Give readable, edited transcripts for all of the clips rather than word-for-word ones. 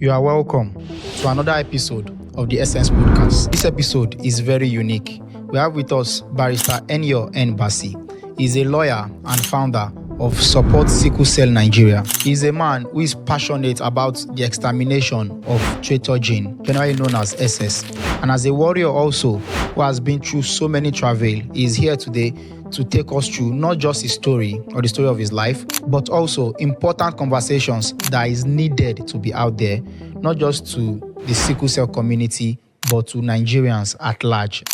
You are welcome to another episode of the Essence Podcast. This episode is very unique. We have with us Barrister Enyo N. BASSEY. He's a lawyer and founder of Support Sickle Cell Nigeria. He's a man who is passionate about the extermination of traitor gene, generally known as SS. And as a warrior also, who has been through so many travail, he is here today to take us through not just his story or the story of his life, but also important conversations that is needed to be out there, not just to the sickle cell community, but to Nigerians at large.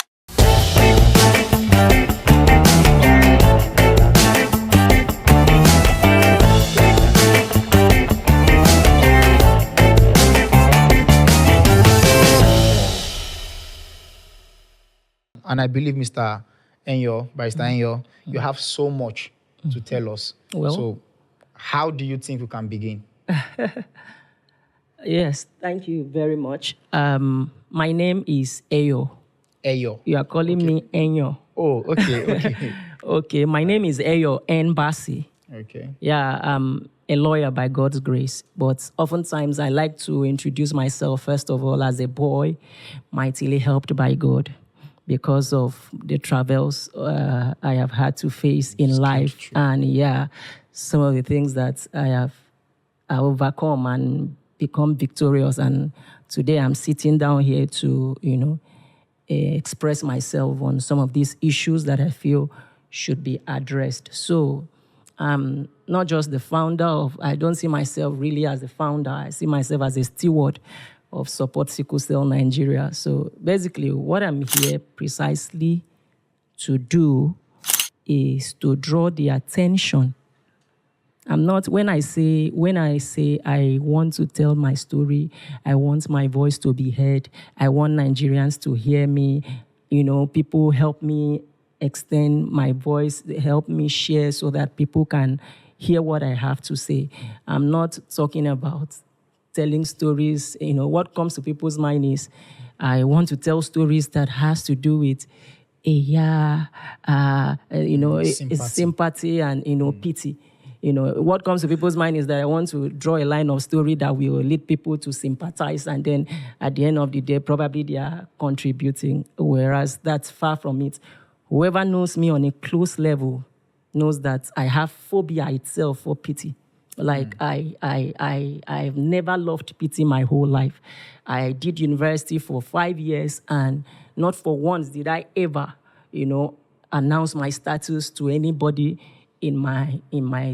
And I believe, Mr. Enyo, Barrister Enyo, you have so much to tell us. Well, so how do you think we can begin? Yes, thank you very much. My name is Eyo. Eyo. You are calling me Enyo. Oh, okay. Okay, my name is Eyo N. BASSEY. Okay. Yeah, I'm a lawyer by God's grace. But oftentimes I like to introduce myself, first of all, as a boy, mightily helped by God, because of the travels I have had to face in life. True. And some of the things that I have overcome and become victorious. And today I'm sitting down here to, express myself on some of these issues that I feel should be addressed. So I'm not just the founder I don't see myself really as a founder. I see myself as a steward of Support Sickle Cell Nigeria. So basically what I'm here precisely to do is to draw the attention. When I say I want to tell my story, I want my voice to be heard, I want Nigerians to hear me, people help me extend my voice, help me share so that people can hear what I have to say. I'm not talking about telling stories. What comes to people's mind is I want to tell stories that has to do with sympathy and pity. What comes to people's mind is that I want to draw a line of story that will lead people to sympathize, and then at the end of the day, probably they are contributing, whereas that's far from it. Whoever knows me on a close level knows that I have phobia itself for pity. Like I've never loved pity my whole life. I did university for 5 years, and not for once did I ever, announce my status to anybody in my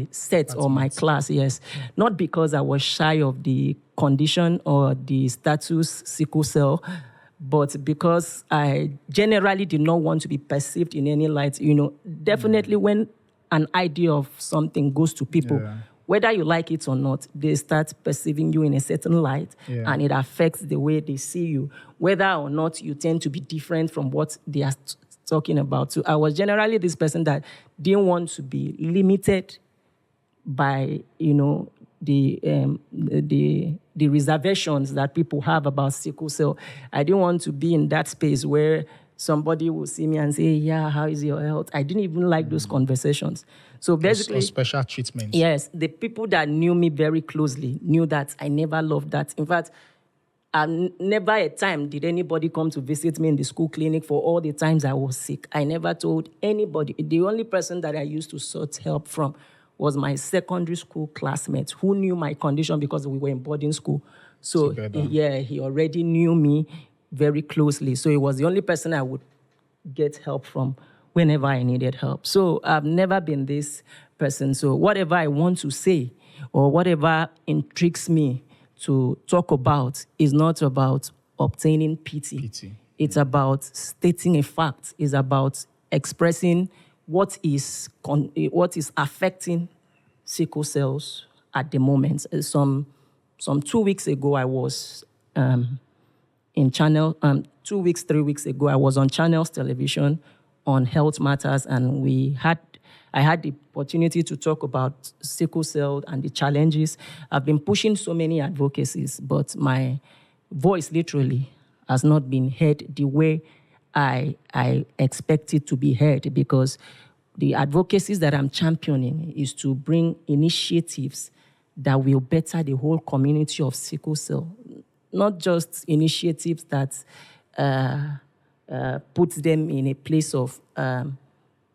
set. That's or my class. Yes, not because I was shy of the condition or the status sickle cell, but because I generally did not want to be perceived in any light. Definitely when an idea of something goes to people, whether you like it or not, they start perceiving you in a certain light, and it affects the way they see you, whether or not you tend to be different from what they are talking about. So I was generally this person that didn't want to be limited by, the reservations that people have about sickle cell. I didn't want to be in that space where somebody will see me and say, how is your health? I didn't even like those conversations. So basically, or special treatment. Yes, the people that knew me very closely knew that I never loved that. In fact, never a time did anybody come to visit me in the school clinic for all the times I was sick. I never told anybody. The only person that I used to sought help from was my secondary school classmate who knew my condition because we were in boarding school. So, he already knew me very closely. So he was the only person I would get help from whenever I needed help. So I've never been this person. So whatever I want to say or whatever intrigues me to talk about is not about obtaining pity. It's about stating a fact. It's about expressing what is affecting sickle cells at the moment. Some 2 weeks ago, I was in channel. 3 weeks ago, I was on Channels Television on health matters, and I had the opportunity to talk about sickle cell and the challenges. I've been pushing so many advocacies, but my voice literally has not been heard the way I expect it to be heard, because the advocacies that I'm championing is to bring initiatives that will better the whole community of sickle cell, not just initiatives that puts them in a place of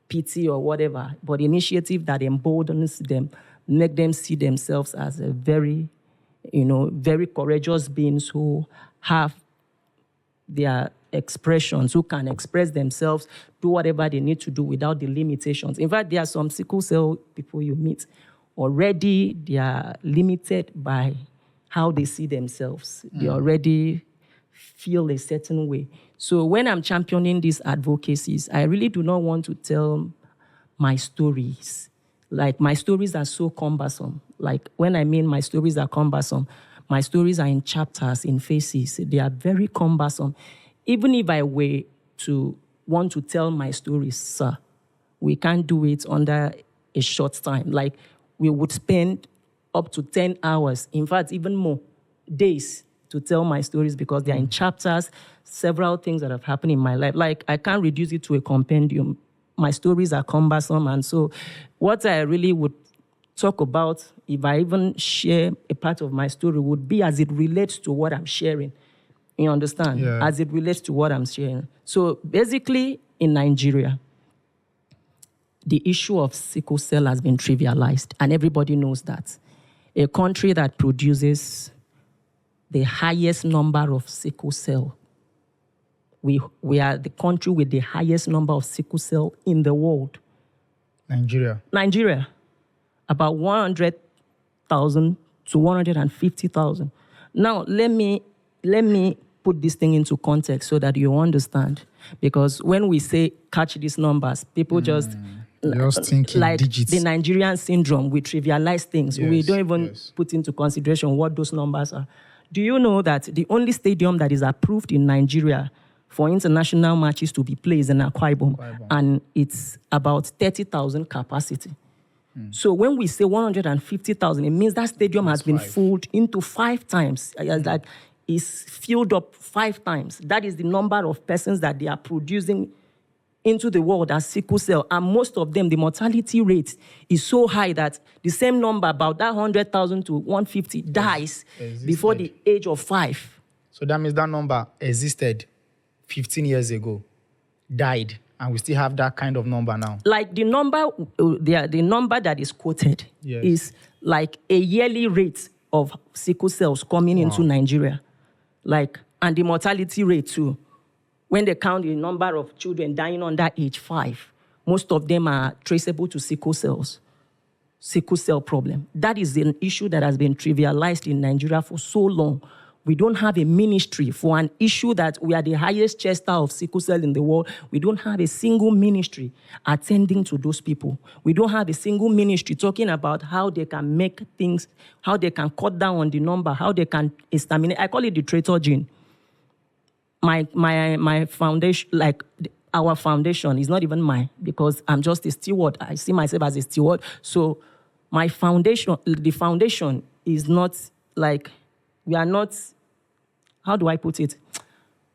pity or whatever, but initiative that emboldens them, make them see themselves as a very, very courageous beings who have their expressions, who can express themselves, do whatever they need to do without the limitations. In fact, there are some sickle cell people you meet already, they are limited by how they see themselves. They already feel a certain way. So when I'm championing these advocacies, I really do not want to tell my stories. Like, my stories are so cumbersome. Like, when I mean my stories are cumbersome, my stories are in chapters, in phases. They are very cumbersome. Even if I were to want to tell my stories, sir, we can't do it under a short time. Like, we would spend up to 10 hours, in fact, even more days to tell my stories because they are in chapters, several things that have happened in my life. Like, I can't reduce it to a compendium. My stories are cumbersome. And so what I really would talk about, if I even share a part of my story, would be as it relates to what I'm sharing. You understand? Yeah. As it relates to what I'm sharing. So basically, in Nigeria, the issue of sickle cell has been trivialized, and everybody knows that. A country that produces the highest number of sickle cell. We are the country with the highest number of sickle cell in the world. Nigeria. About 100,000 to 150,000. Now, let me put this thing into context so that you understand. Because when we say catch these numbers, people just thinking like digits. The Nigerian syndrome, we trivialize things. Yes, we don't even put into consideration what those numbers are. Do you know that the only stadium that is approved in Nigeria for international matches to be played is in Akwa Ibom, and it's about 30,000 capacity. So when we say 150,000, it means that stadium has been filled into 5 times. Like, it's filled up 5 times. That is the number of persons that they are producing into the world as sickle cell. And most of them, the mortality rate is so high that the same number, about that 100,000 to 150, dies before the age of 5. So that means that number existed 15 years ago, died, and we still have that kind of number now. Like, the number that is quoted is like a yearly rate of sickle cells coming into Nigeria. Like, and the mortality rate too. When they count the number of children dying under age 5, most of them are traceable to sickle cell problem. That is an issue that has been trivialized in Nigeria for so long. We don't have a ministry for an issue that we are the highest chester of sickle cell in the world. We don't have a single ministry attending to those people. We don't have a single ministry talking about how they can make things, how they can cut down on the number, how they can exterminate. I call it the traitor gene. My foundation, like our foundation, is not even mine because I'm just a steward. I see myself as a steward. So my foundation, the foundation is not like, we are not, how do I put it?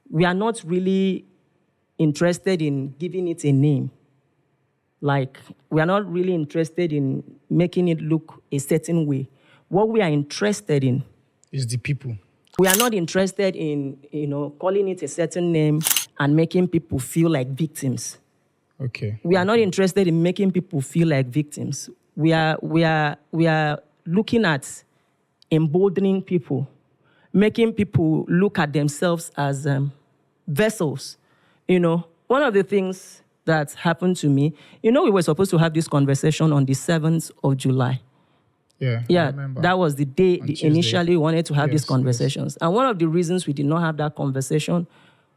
We are not really interested in giving it a name. Like, we are not really interested in making it look a certain way. What we are interested in is the people. We are not interested in, calling it a certain name and making people feel like victims. Okay. We are not interested in making people feel like victims. We are looking at emboldening people, making people look at themselves as vessels. One of the things that happened to me, we were supposed to have this conversation on the 7th of July. Yeah, I remember. That was the day initially we wanted to have these Yes. conversations. And one of the reasons we did not have that conversation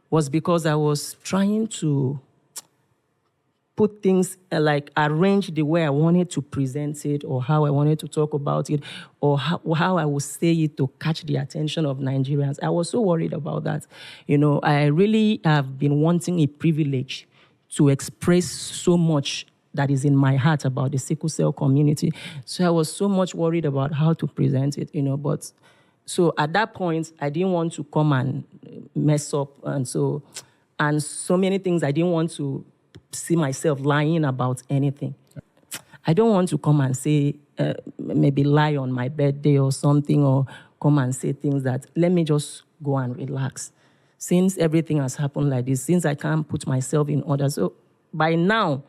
was because I was trying to put things, like arrange the way I wanted to present it or how I wanted to talk about it or how I would say it to catch the attention of Nigerians. I was so worried about that. I really have been wanting a privilege to express so much that is in my heart about the sickle cell community. So I was so much worried about how to present it, but so at that point, I didn't want to come and mess up. And so many things I didn't want to see myself lying about anything. I don't want to come and say, maybe lie on my birthday or something, or come and say things that, let me just go and relax. Since everything has happened like this, since I can't put myself in order, so by now,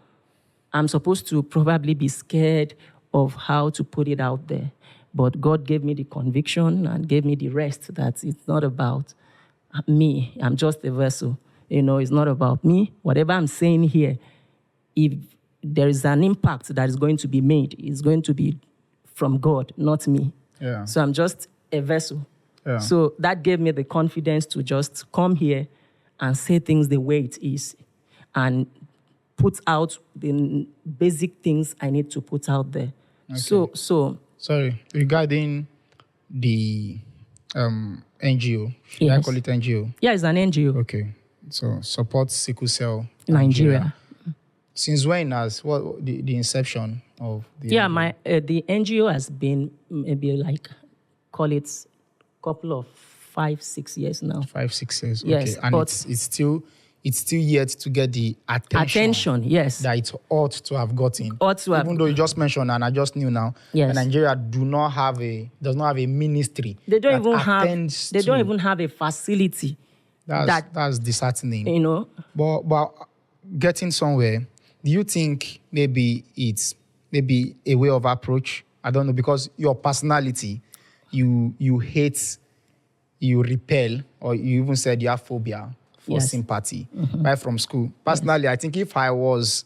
I'm supposed to probably be scared of how to put it out there. But God gave me the conviction and gave me the rest that it's not about me. I'm just a vessel. It's not about me. Whatever I'm saying here, if there is an impact that is going to be made, it's going to be from God, not me. Yeah. So I'm just a vessel. Yeah. So that gave me the confidence to just come here and say things the way it is and put out the basic things I need to put out there. Okay. So Sorry, regarding the NGO, should I Yes. call it NGO? yeah, it's an NGO, Okay. So support sickle cell Nigeria. Since when has the inception of the Yeah, NGO? the NGO has been maybe call it couple of 5-6 years now. 5-6 years. Yes, Okay. And but- it's still yet to get the attention Yes. that it ought to have gotten. Ought to have- Even though you just mentioned, and I just knew now, Yes. that Nigeria does not have a ministry. They don't that even have. attends They don't to- even have a facility. That's disheartening. But getting somewhere, do you think maybe it's a way of approach? I don't know, because your personality, you hate, you repel, or you even said you have phobia for Yes. sympathy right from school. Personally, I think if I was,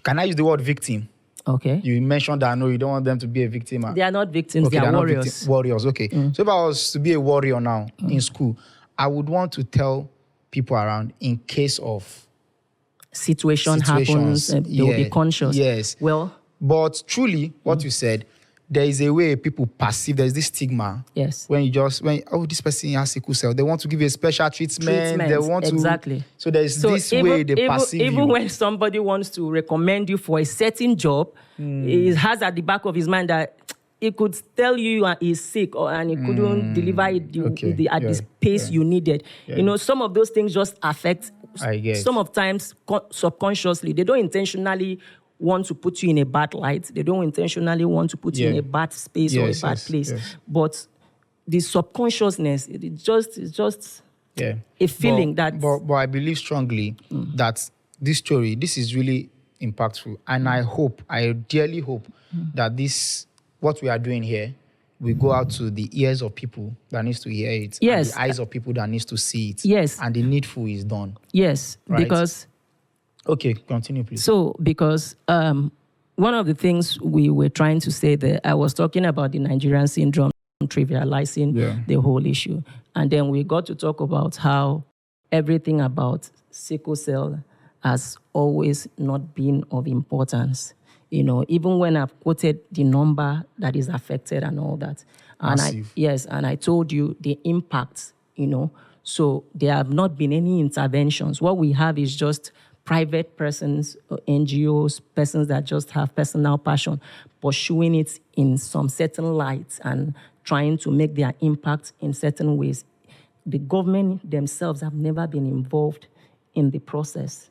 can I use the word victim? Okay. You mentioned that, no, you don't want them to be a victim. They are not victims. Okay, they are not warriors. warriors, okay. So if I was to be a warrior now in school, I would want to tell people around in case of Situation situations. happens. They will be conscious. Yes. Well, But truly, what you said, there is a way people perceive, there's this stigma. yes. When this person has sickle cell, they want to give you a special treatment. They want exactly. to. So there's this way they perceive even you. when somebody wants to recommend you for a certain job, he has at the back of his mind that he could tell you he's sick and he couldn't deliver it at the pace you needed. Yeah. Some of those things just affect. I guess. Some of times subconsciously, they don't intentionally want to put you in a bad light. They don't intentionally want to put you in a bad space or a bad place. Yes. But the subconsciousness, it's just a feeling but I believe strongly that this story, this is really impactful. And I dearly hope that what we are doing here, we go out to the ears of people that needs to hear it. Yes. And the eyes of people that needs to see it. Yes. And the needful is done. Yes, Right. because Okay, continue, please. because one of the things we were trying to say there, I was talking about the Nigerian syndrome, trivializing the whole issue. And then we got to talk about how everything about sickle cell has always not been of importance. Even when I've quoted the number that is affected and all that. Massive. And I told you the impact, So there have not been any interventions. What we have is just private persons, NGOs, persons that just have personal passion, pursuing it in some certain light and trying to make their impact in certain ways. The government themselves have never been involved in the process.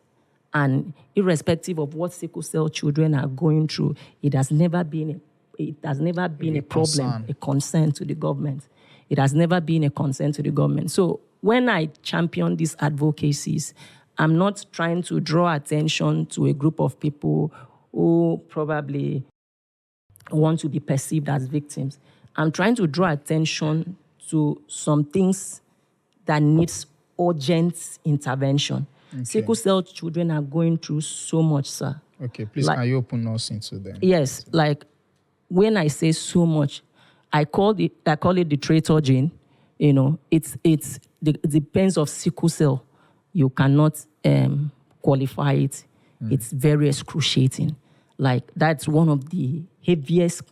And irrespective of what sickle cell children are going through, it has never been a problem, a concern to the government. It has never been a concern to the government. So when I champion these advocacies, I'm not trying to draw attention to a group of people who probably want to be perceived as victims. I'm trying to draw attention to some things that needs urgent intervention. Okay. Sickle cell children are going through so much, sir. Okay, please, can you open us into them? Yes, when I say so much, I call it the traitor gene. It's the pains of sickle cell. You cannot qualify it. It's very excruciating. That's one of the heaviest,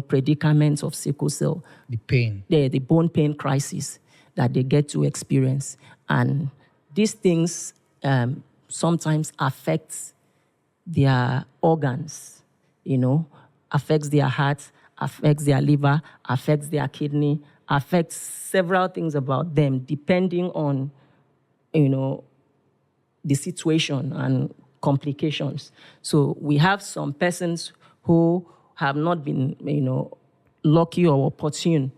predicaments of sickle cell. The pain. The bone pain crisis that they get to experience. And these things sometimes affect their organs, affects their heart, affects their liver, affects their kidney, affects several things about them, depending on, the situation and complications. So we have some persons who have not been, lucky or opportune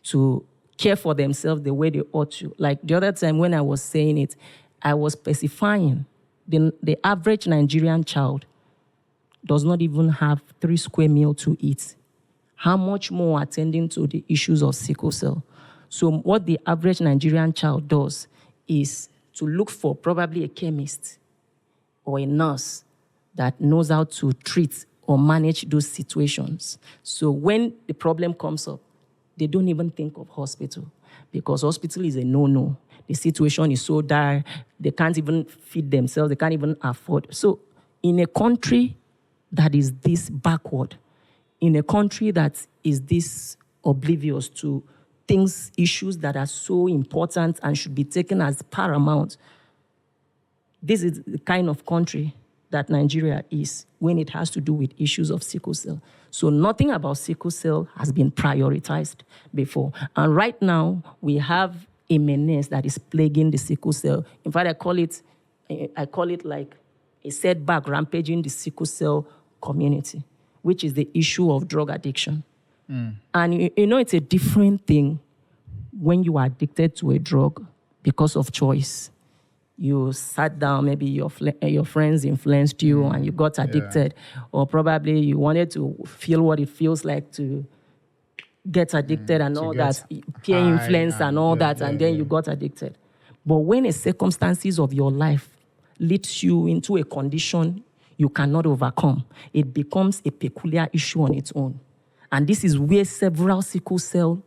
to care for themselves the way they ought to. Like the other time when I was saying it, I was specifying the average Nigerian child does not even have 3 square meals to eat. How much more attending to the issues of sickle cell? So what the average Nigerian child does is to look for probably a chemist or a nurse that knows how to treat or manage those situations. So when the problem comes up, they don't even think of hospital because hospital is a no-no. The situation is so dire, they can't even feed themselves, they can't even afford. So in a country that is this backward, in a country that is this oblivious to things, issues that are so important and should be taken as paramount, this is the kind of country that Nigeria is when it has to do with issues of sickle cell. So nothing about sickle cell has been prioritized before. And right now, we have a menace that is plaguing the sickle cell. In fact, I call it like a setback rampaging the sickle cell community, which is the issue of drug addiction. And you know, it's a different thing when you are addicted to a drug because of choice. You sat down, maybe your friends influenced you and you got addicted. Or probably you wanted to feel what it feels like to get addicted and all that, peer influence and all that, and then you got addicted. But when a circumstances of your life leads you into a condition you cannot overcome, it becomes a peculiar issue on its own. And this is where several sickle cell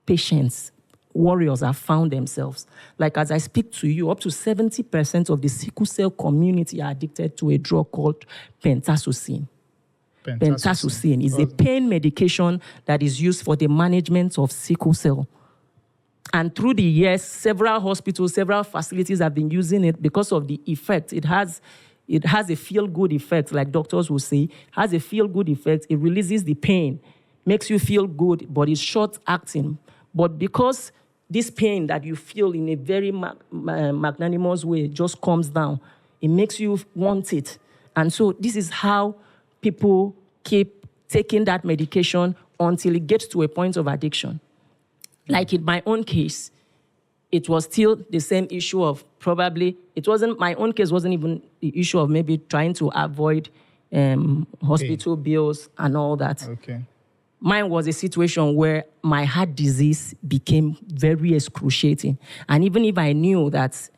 patients, warriors have found themselves. Like as I speak to you, up to 70% of the sickle cell community are addicted to a drug called pentacocin. Pentacocin is a pain medication that is used for the management of sickle cell. And through the years, several hospitals, several facilities have been using it because of the effect. It has a feel-good effect, like doctors will say. It has a feel-good effect. It releases the pain, makes you feel good, but it's short-acting. But because this pain that you feel in a very magnanimous way just comes down, it makes you want it. And so this is how people keep taking that medication until it gets to a point of addiction. Like in my own case, it was still the same issue of my own case wasn't even the issue of maybe trying to avoid hospital bills and all that. Okay. Mine was a situation where my heart disease became very excruciating. And even if I knew that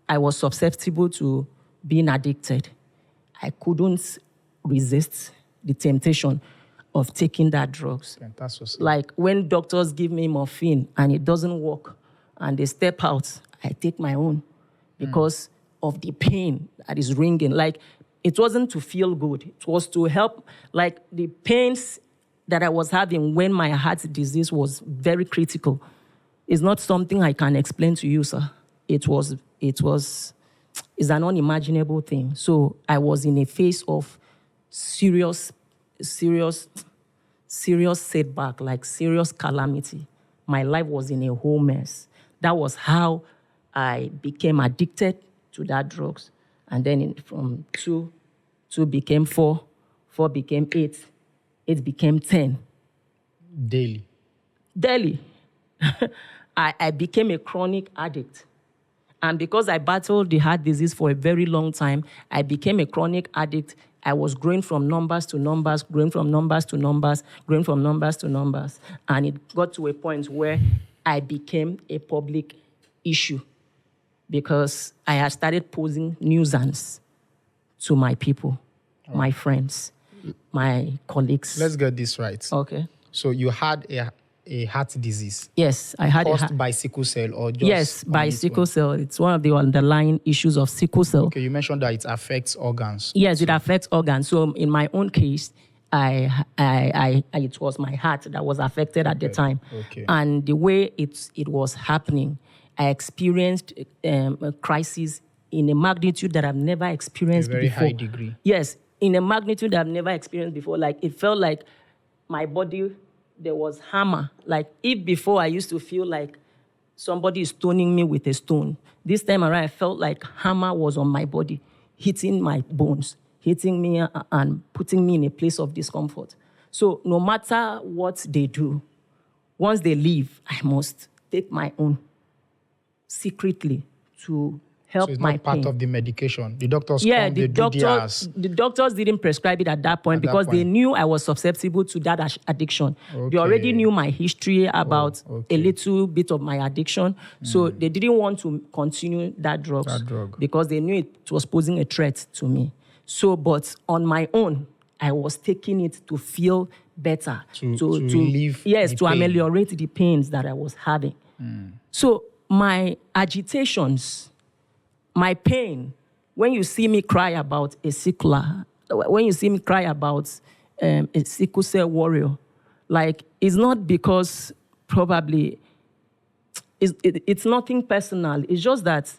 I was susceptible to being addicted, I couldn't resist the temptation of taking that drugs. Fantastic. Like when doctors give me morphine and it doesn't work and they step out, I take my own because of the pain that is ringing. Like it wasn't to feel good. It was to help, like the pains that I was having when my heart disease was very critical. It's not something I can explain to you, sir. It's an unimaginable thing. So I was in a phase of serious setback, like serious calamity. My life was in a whole mess. That was how I became addicted to that drugs. And then from 2 became 4 became 8 became 10. Daily. I became a chronic addict. And because I battled the heart disease for a very long time, I became a chronic addict. I was growing from numbers to numbers, growing from numbers to numbers, growing from numbers to numbers. And it got to a point where I became a public issue because I had started posing nuisance to my people, my friends, my colleagues. Let's get this right. Okay. So you had a heart disease. Yes, I had caused by sickle cell or just yes, by sickle cell. It's one of the underlying issues of sickle cell. Okay, you mentioned that it affects organs. Yes, it affects organs. So in my own case, it was my heart that was affected at the time. Okay. And the way it was happening, I experienced a crisis in a magnitude that I've never experienced before. A very high degree. Yes, in a magnitude that I've never experienced before. Like it felt like my body, there was hammer. Like if before I used to feel like somebody is stoning me with a stone, this time around I felt like hammer was on my body, hitting my bones, hitting me and putting me in a place of discomfort. So no matter what they do, Once they leave, I must take my own secretly to help So it's my not part pain. of the medication. The doctors Yeah, come, they do theirs. the doctors didn't prescribe it at that point because they point. knew I was susceptible to that addiction. They already Okay. knew my history about okay. a little bit of my addiction. So they didn't want to continue that drug because they knew it was posing a threat to me. So, but on my own, I was taking it to feel better. To relieve yes, the to pain. ameliorate the pains that I was having. So my agitations, my pain, when you see me cry about a sickler, when you see me cry about a sickle cell warrior, like, it's not because probably, it's nothing personal. It's just that,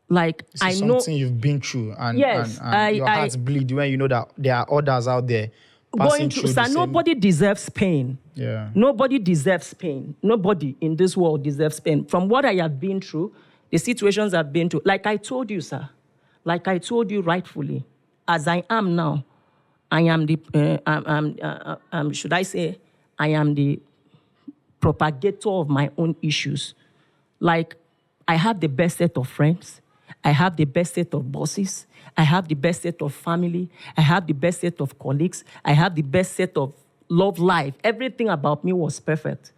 like, I know... something you've been through, and, yes, and your heart bleed when you know that there are others out there passing through the same... Nobody deserves pain. Yeah. Nobody deserves pain. Nobody in this world deserves pain. From what I have been through, the situations I've been through, like I told you, sir, like I told you rightfully, as I am now, I am the, should I say, I am the propagator of my own issues. Like, I have the best set of friends. I have the best set of bosses. I have the best set of family. I have the best set of colleagues. I have the best set of love life. Everything about me was perfect.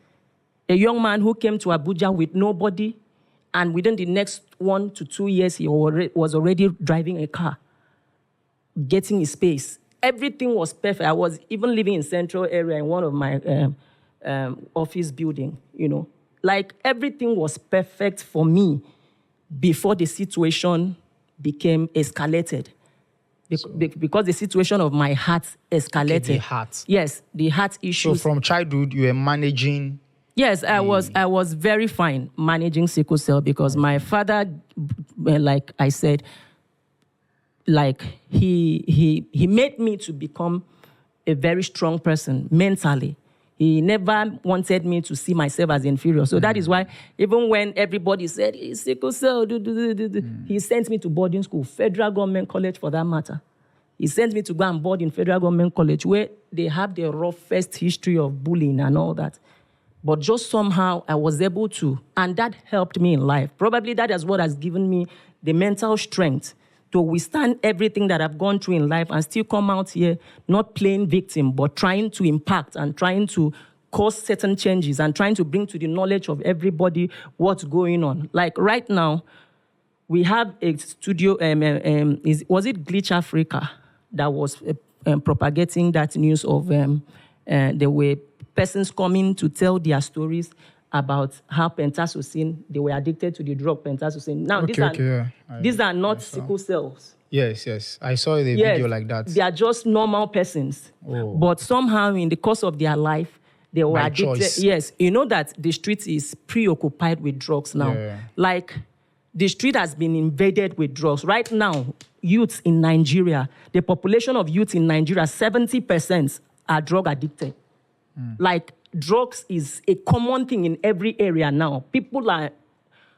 A young man who came to Abuja with nobody, and within the next 1 to 2 years, he was already driving a car, getting his space. Everything was perfect. I was even living in Central area in one of my office building, you know. Like, everything was perfect for me before the situation became escalated. Because the situation of my heart escalated. Okay, the heart. Yes, the heart issues. So from childhood, you were managing... Yes, I was very fine managing sickle cell because my father, like I said, like he made me to become a very strong person mentally. He never wanted me to see myself as inferior. So that is why even when everybody said, sickle cell, he sent me to boarding school, federal government college for that matter. He sent me to go and board in federal government college where they have the roughest history of bullying and all that. But just somehow I was able to, and that helped me in life. Probably that is what has given me the mental strength to withstand everything that I've gone through in life and still come out here not playing victim, but trying to impact and trying to cause certain changes and trying to bring to the knowledge of everybody what's going on. Like right now, we have a studio, was it Glitch Africa that was propagating that news of there were persons coming to tell their stories about how pentasocin, they were addicted to the drug pentasocin. Now, these are not sickle cells. Yes. I saw the video like that. They are just normal persons. Oh. But somehow in the course of their life, they were addicted. Choice. Yes, you know that the street is preoccupied with drugs now. Yeah. Like, the street has been invaded with drugs. Right now, youths in Nigeria, the population of youth in Nigeria, 70% are drug addicted. Like, drugs is a common thing in every area now. People are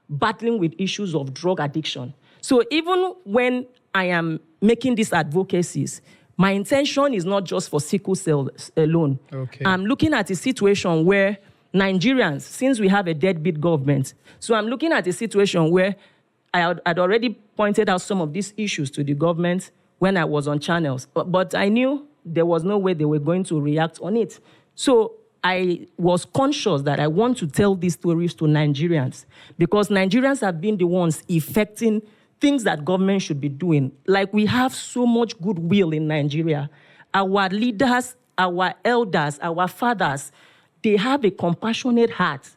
battling with issues of drug addiction. So even when I am making these advocacies, my intention is not just for sickle cell alone. Okay. I'm looking at a situation where Nigerians, since we have a deadbeat government, so I'm looking at a situation where I'd already pointed out some of these issues to the government when I was on channels, but I knew there was no way they were going to react on it. So I was conscious that I want to tell these stories to Nigerians because Nigerians have been the ones effecting things that government should be doing. Like, we have so much goodwill in Nigeria. Our leaders, our elders, our fathers, they have a compassionate heart.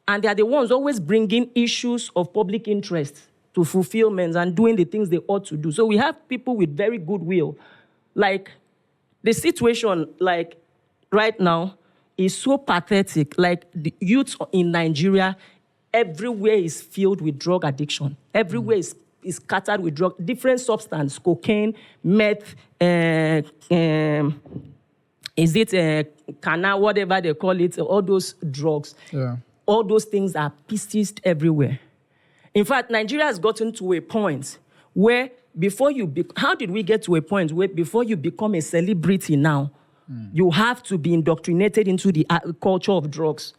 And they are the ones always bringing issues of public interest to fulfillment and doing the things they ought to do. So we have people with very goodwill. Like, the situation, like, right now is so pathetic. Like, the youth in Nigeria, everywhere is filled with drug addiction. Everywhere is scattered with drug, different substance, cocaine, meth, canna, whatever they call it, all those drugs. Yeah. All those things are pieces everywhere. In fact, Nigeria has gotten to a point where how did we get to a point where before you become a celebrity now, you have to be indoctrinated into the culture of drugs.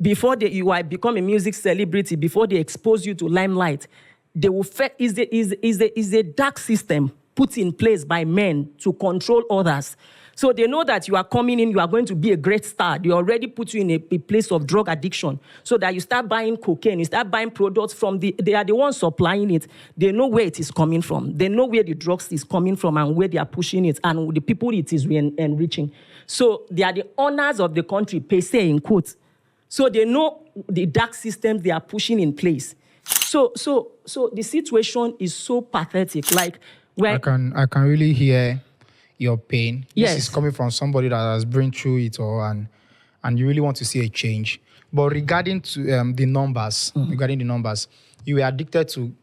before you are become a music celebrity, before they expose you to limelight, they will is a dark system put in place by men to control others. So they know that you are coming in, you are going to be a great star. They already put you in a place of drug addiction so that you start buying cocaine, you start buying products they are the ones supplying it. They know where it is coming from. They know where the drugs is coming from and where they are pushing it and the people it is enriching. So they are the owners of the country, per se, in quotes. So they know the dark systems they are pushing in place. So the situation is so pathetic. Like, I can really hear your pain. Yes. This is coming from somebody that has been through it all, and you really want to see a change. But regarding to the numbers, you were addicted to,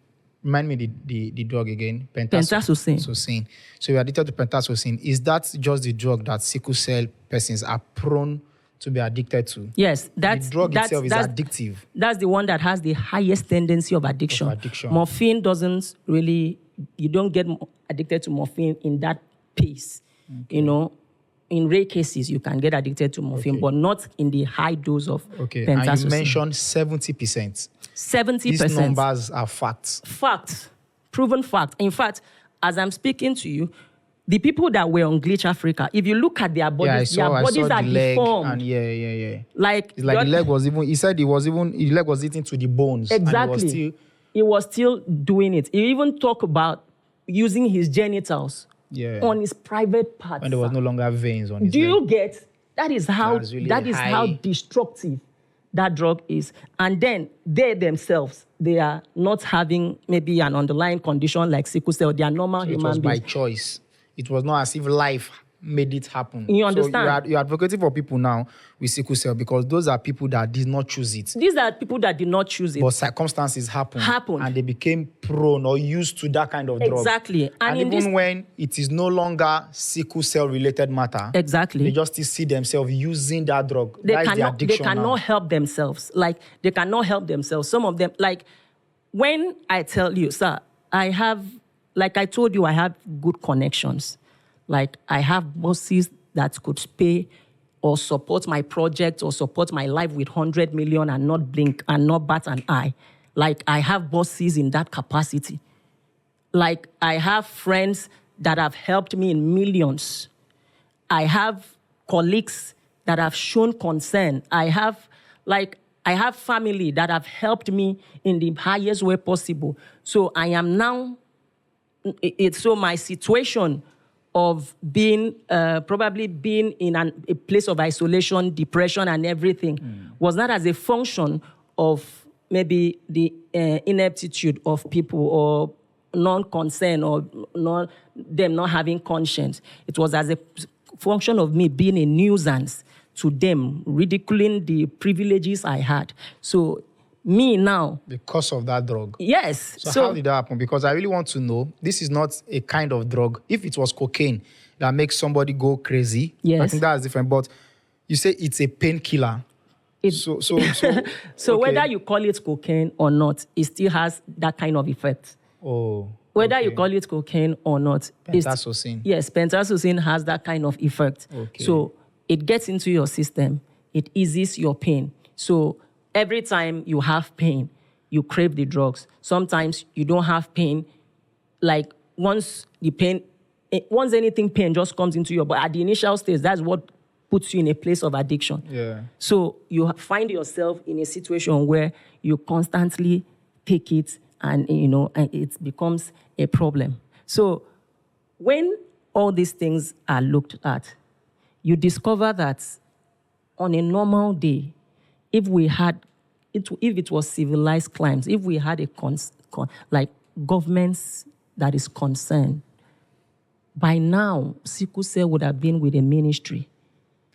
remind me the drug again, pentazocine. So you're addicted to pentazocine. Is that just the drug that sickle cell persons are prone to be addicted to? Yes, the drug itself is addictive. That's the one that has the highest tendency of addiction. Morphine doesn't really, you don't get addicted to morphine in that pace. Okay. You know, in rare cases, you can get addicted to morphine, but not in the high dose of pentazocine. And you mentioned 70%. 70%. These numbers are facts. Fact. Proven fact. In fact, as I'm speaking to you, the people that were on Glitch Africa, if you look at their bodies, their bodies are deformed. And yeah. Like, it's like the leg was even, he said the leg was eating to the bones. Exactly. He was still doing it. He even talked about using his genitals on his private parts. When there was no longer veins on his leg. Do you get? That is how how destructive that drug is. And then they themselves, they are not having maybe an underlying condition like sickle cell. They are normal human beings. It was by choice. It was not as if life made it happen. You understand? So you're advocating for people now with sickle cell because those are people that did not choose it. These are people that did not choose it. But circumstances happened. And they became prone or used to that kind of drug. Exactly. And even when it is no longer sickle cell related matter, they just still see themselves using that drug. They cannot help themselves. Like, they cannot help themselves. Some of them, like, when I tell you, sir, I have, like I told you, I have good connections. Like, I have bosses that could pay or support my project or support my life with 100 million and not blink and not bat an eye. Like, I have bosses in that capacity. Like, I have friends that have helped me in millions. I have colleagues that have shown concern. I have family that have helped me in the highest way possible. So I am now, so my situation of being, probably being in a place of isolation, depression, and everything was not as a function of maybe the ineptitude of people or non-concern or them not having conscience. It was as a function of me being a nuisance to them, ridiculing the privileges I had. So me now. Because of that drug? Yes. So how did that happen? Because I really want to know, this is not a kind of drug. If it was cocaine that makes somebody go crazy, I think that's different. But you say it's a painkiller. So whether you call it cocaine or not, it still has that kind of effect. Whether you call it cocaine or not. Pentazocine. Yes, pentazocine has that kind of effect. So it gets into your system. It eases your pain. So every time you have pain, you crave the drugs. Sometimes you don't have pain. Like, once anything pain just comes into your body, at the initial stage, that's what puts you in a place of addiction. Yeah. So you find yourself in a situation where you constantly take it and it becomes a problem. So when all these things are looked at, you discover that on a normal day, if it was civilized climes, if we had like governments that is concerned, by now, sickle cell would have been with a ministry.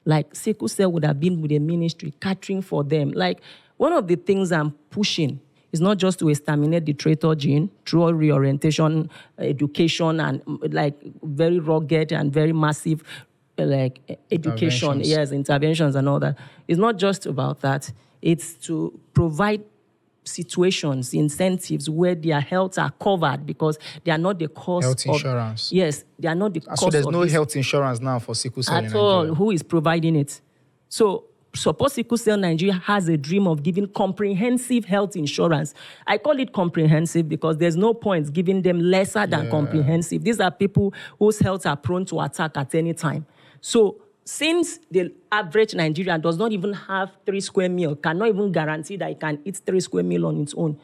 Like, sickle cell would have been with a ministry, catering for them. Like, one of the things I'm pushing is not just to exterminate the traitor gene through reorientation, education, and like very rugged and very massive like education, interventions and all that. It's not just about that. It's to provide situations, incentives where their health are covered because they are not the cost health insurance. Yes, they are not the cost. So there's no health insurance now for sickle cell at all. Who is providing it? So Support Sickle Cell Nigeria has a dream of giving comprehensive health insurance. I call it comprehensive because there's no point giving them lesser than comprehensive. These are people whose health are prone to attack at any time. So since the average Nigerian does not even have 3 square meal, cannot even guarantee that he can eat 3 square meal on its own,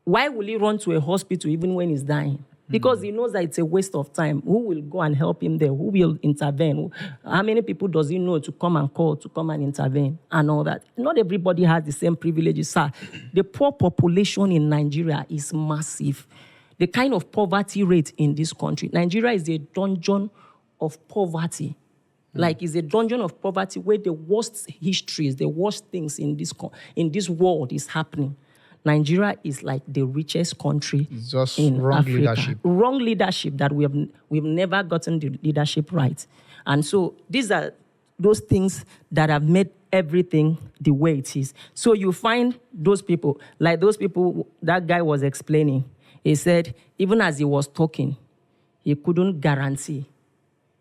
why will he run to a hospital even when he's dying? Because he knows that it's a waste of time. Who will go and help him there? Who will intervene? How many people does he know to come and call, to come and intervene and all that? Not everybody has the same privileges, sir. The poor population in Nigeria is massive. The kind of poverty rate in this country, Nigeria is a dungeon of poverty. Like, it's a dungeon of poverty where the worst histories, the worst things in this world is happening. Nigeria is like the richest country just in wrong Africa. leadership. Wrong leadership that we've never gotten the leadership right. And so these are those things that have made everything the way it is. So you find those people, like those people that guy was explaining. He said, even as he was talking, he couldn't guarantee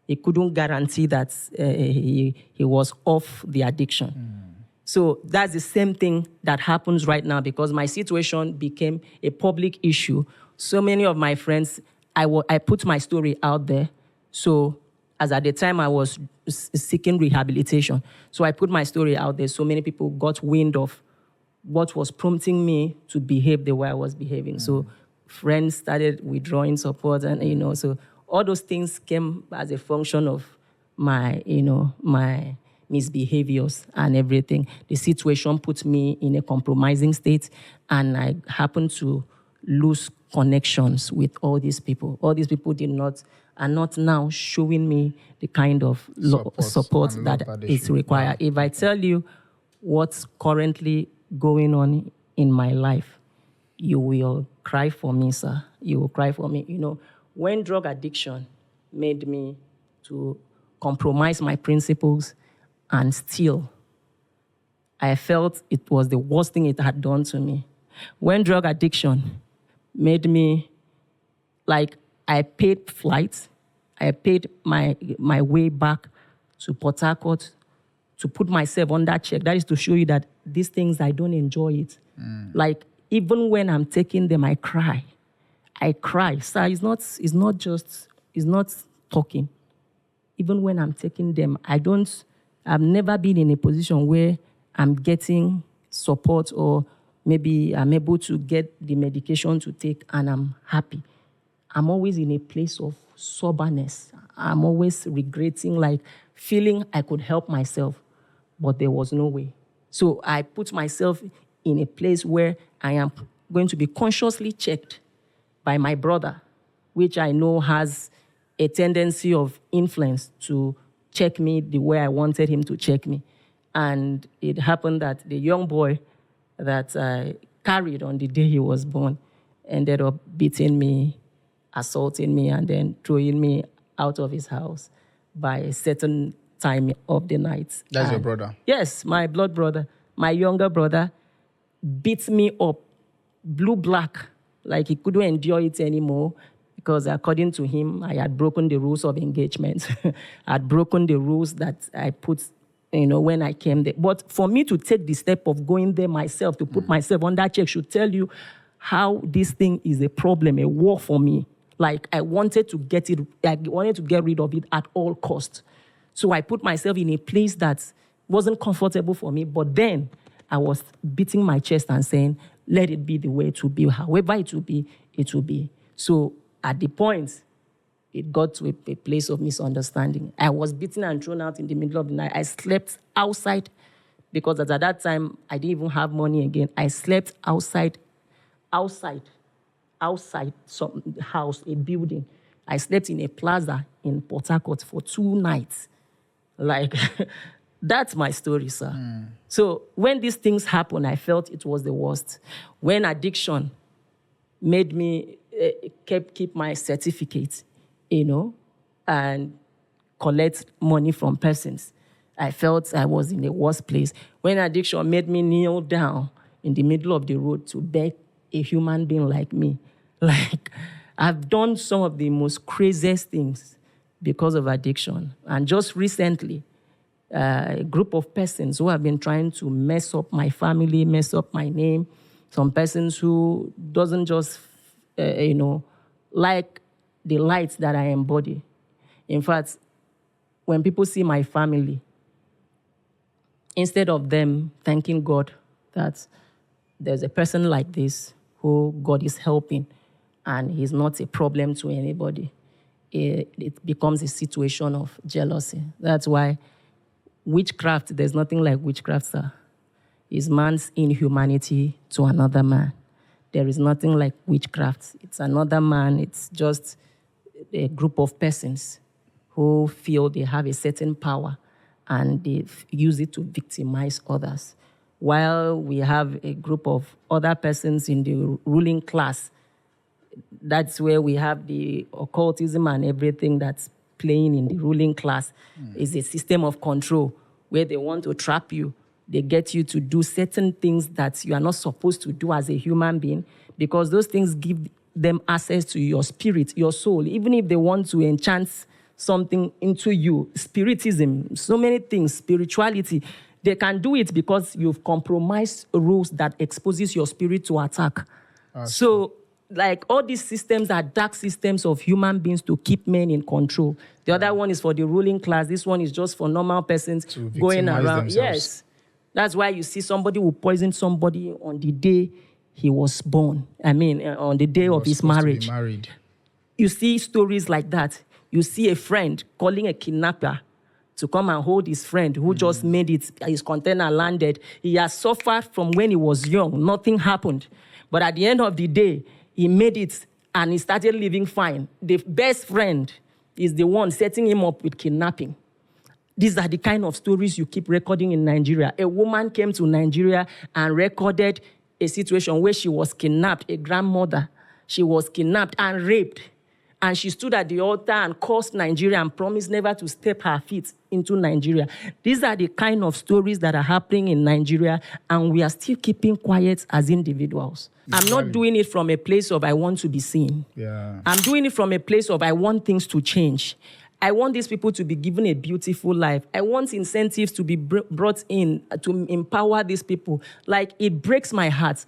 that he was off the addiction. So that's the same thing that happens right now because my situation became a public issue. So many of my friends, I put my story out there. So as at the time I was seeking rehabilitation. So I put my story out there. So many people got wind of what was prompting me to behave the way I was behaving. So friends started withdrawing support and, so all those things came as a function of my misbehaviors and everything. The situation put me in a compromising state, and I happened to lose connections with all these people. All these people are not now showing me the kind of support that is required. Wow. If I tell you what's currently going on in my life, you will cry for me, sir. You will cry for me. When drug addiction made me to compromise my principles and steal, I felt it was the worst thing it had done to me. When drug addiction made me, I paid flights, I paid my way back to Port Harcourt to put myself on that check. That is to show you that these things, I don't enjoy it. Even when I'm taking them, I cry. Sir, it's not talking. Even when I'm taking them, I've never been in a position where I'm getting support or maybe I'm able to get the medication to take and I'm happy. I'm always in a place of soberness. I'm always regretting, feeling I could help myself, but there was no way. So I put myself in a place where I am going to be consciously checked by my brother, which I know has a tendency of influence to check me the way I wanted him to check me. And it happened that the young boy that I carried on the day he was born ended up beating me, assaulting me, and then throwing me out of his house by a certain time of the night. That's your brother? Yes, my blood brother. My younger brother beat me up, blue-black, like he couldn't endure it anymore because according to him, I had broken the rules of engagement. I had broken the rules that I put, when I came there. But for me to take the step of going there myself, to put myself on that check, should tell you how this thing is a problem, a war for me. I wanted to get rid of it at all costs. So I put myself in a place that wasn't comfortable for me, but then I was beating my chest and saying, let it be the way it will be. However it will be, it will be. So at the point, it got to a place of misunderstanding. I was beaten and thrown out in the middle of the night. I slept outside because at that time, I didn't even have money again. I slept outside some house, a building. I slept in a plaza in Port Harcourt for 2 nights. That's my story, sir. So when these things happened, I felt it was the worst. When addiction made me keep my certificate, and collect money from persons, I felt I was in a worse place. When addiction made me kneel down in the middle of the road to beg a human being like me, I've done some of the most craziest things because of addiction. And just recently, a group of persons who have been trying to mess up my family, mess up my name. Some persons who doesn't just, like the light that I embody. In fact, when people see my family, instead of them thanking God that there's a person like this who God is helping and he's not a problem to anybody, it becomes a situation of jealousy. That's why witchcraft, there's nothing like witchcraft, sir. Is man's inhumanity to another man. There is nothing like witchcraft. It's another man. It's just a group of persons who feel they have a certain power and they use it to victimize others. While we have a group of other persons in the ruling class, that's where we have the occultism and everything that's playing in the ruling class. Is a system of control where they want to trap you. They get you to do certain things that you are not supposed to do as a human being because those things give them access to your spirit, your soul. Even if they want to enchant something into you, spiritism, so many things, spirituality, they can do it because you've compromised rules that exposes your spirit to attack. So, like, all these systems are dark systems of human beings to keep men in control. The other one is for the ruling class. This one is just for normal persons going around. Themselves. Yes. That's why you see somebody who poisoned somebody on the day he was born. On the day of his marriage. You see stories like that. You see a friend calling a kidnapper to come and hold his friend who just made it, his container landed. He has suffered from when he was young. Nothing happened. But at the end of the day, he made it and he started living fine. The best friend is the one setting him up with kidnapping. These are the kind of stories you keep recording in Nigeria. A woman came to Nigeria and recorded a situation where she was kidnapped, a grandmother. She was kidnapped and raped. And she stood at the altar and cursed Nigeria and promised never to step her feet into Nigeria. These are the kind of stories that are happening in Nigeria, and we are still keeping quiet as individuals. I'm not doing it from a place of I want to be seen. I'm doing it from a place of I want things to change. I want these people to be given a beautiful life. I want incentives to be brought in to empower these people. Like, it breaks my heart.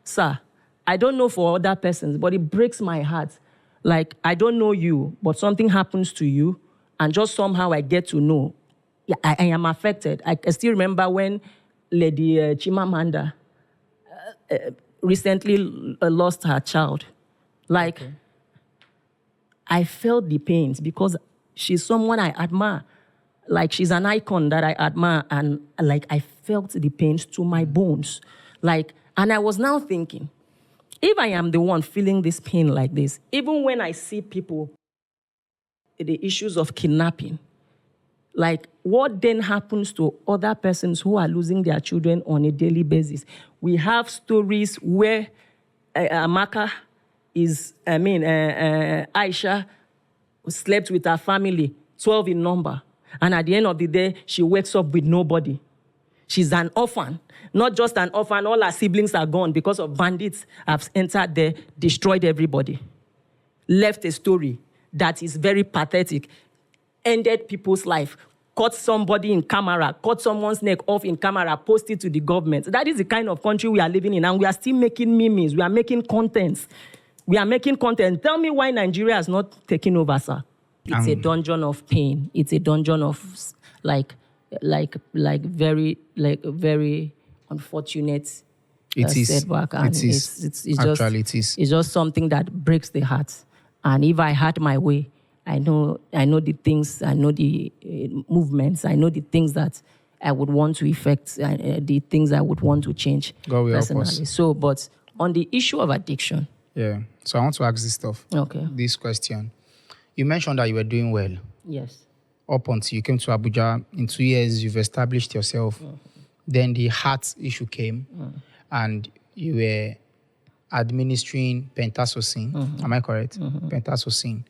Sir, I don't know for other persons, but it breaks my heart. Like, I don't know you, but something happens to you, and just somehow I get to know. I am affected. I still remember when Lady Chimamanda recently lost her child. Like, I felt the pains because she's someone I admire. Like, she's an icon that I admire, and like, I felt the pains to my bones. Like, and I was now thinking, if I am the one feeling this pain like this, even when I see people, the issues of kidnapping, like, what then happens to other persons who are losing their children on a daily basis? We have stories where Aisha slept with her family, 12 in number, and at the end of the day, she wakes up with nobody. She's an orphan. Not just an orphan, all her siblings are gone because of bandits have entered there, destroyed everybody. Left a story that is very pathetic. Ended people's life. Caught somebody in camera, cut someone's neck off in camera, posted to the government. That is the kind of country we are living in, and we are still making memes. We are making contents. Tell me why Nigeria is not taking over, sir. It's a dungeon of pain. It's a dungeon of very unfortunate setback. And it's just something that breaks the heart. And if I had my way, I know the things, I know the movements, I know the things that I would want to effect, the things I would want to change personally. So, but on the issue of addiction. Yeah. So I want to ask this question. You mentioned that you were doing well. Yes. Up until you came to Abuja, in 2 years, you've established yourself. Then the heart issue came, and you were administering pentasocin. Am I correct? Pentasocin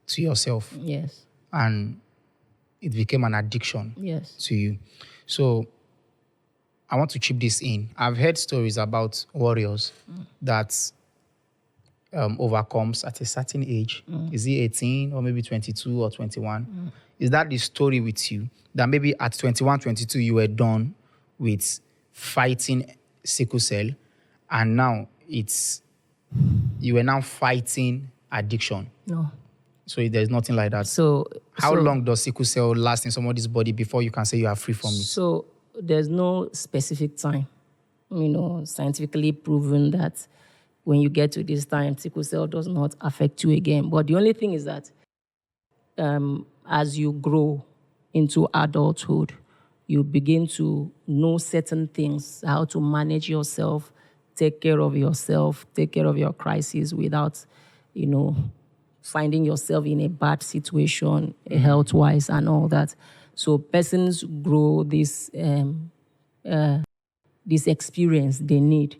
to yourself. Yes. And it became an addiction to you. So I want to chip this in. I've heard stories about warriors that overcomes at a certain age. Is it 18 or maybe 22 or 21? Is that the story with you? That maybe at 21, 22, you were done with fighting sickle cell, and now you are now fighting addiction. No. So there's nothing like that. How long does sickle cell last in somebody's body before you can say you are free from it? So there's no specific time, scientifically proven that when you get to this time, sickle cell does not affect you again. But the only thing is that as you grow into adulthood, you begin to know certain things, how to manage yourself, take care of yourself, take care of your crises without, finding yourself in a bad situation, health-wise and all that. So persons grow this experience they need,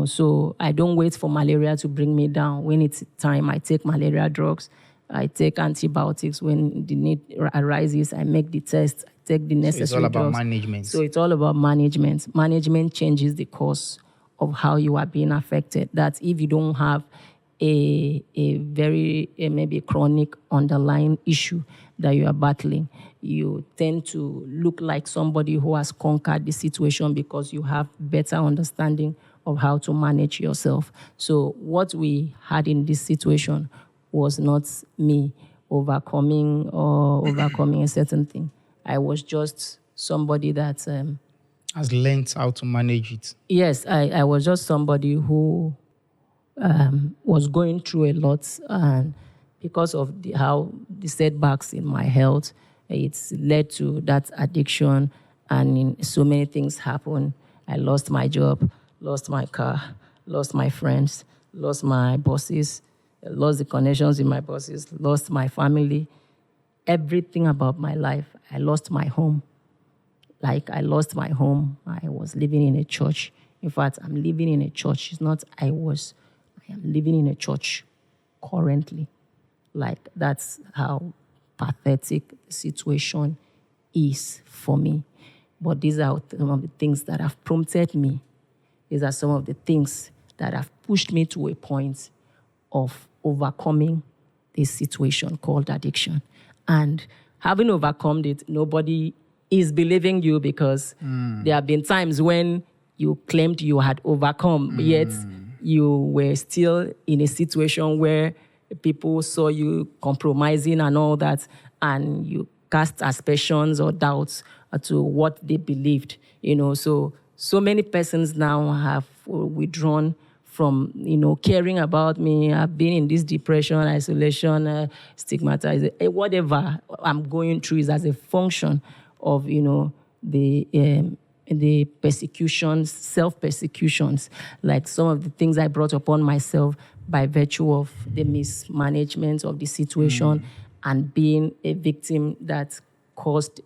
So I don't wait for malaria to bring me down. When it's time, I take malaria drugs. I take antibiotics. When the need arises, I make the test. I take the necessary drugs. So it's all about management. So it's all about management. Management changes the course of how you are being affected. That if you don't have a maybe a chronic underlying issue that you are battling, you tend to look like somebody who has conquered the situation because you have better understanding of how to manage yourself. So what we had in this situation was not me overcoming a certain thing. I was just somebody that has learned how to manage it. Yes, I was just somebody who was going through a lot, and because of the setbacks in my health, it's led to that addiction, and so many things happened. I lost my job, lost my car, lost my friends, lost my bosses, lost the connections with my bosses, lost my family, everything about my life. I lost my home. I lost my home. I was living in a church. In fact, I'm living in a church. It's not I am living in a church currently. That's how pathetic the situation is for me. But these are some of the things that have prompted me. These are some of the things that have pushed me to a point of overcoming this situation called addiction. And having overcome it, nobody is believing you because there have been times when you claimed you had overcome, yet you were still in a situation where people saw you compromising and all that, and you cast aspersions or doubts to what they believed. So many persons now have withdrawn from, caring about me. I've been in this depression, isolation, stigmatized. Whatever I'm going through is as a function of, the persecutions, self-persecutions, like some of the things I brought upon myself by virtue of the mismanagement of the situation and being a victim that caused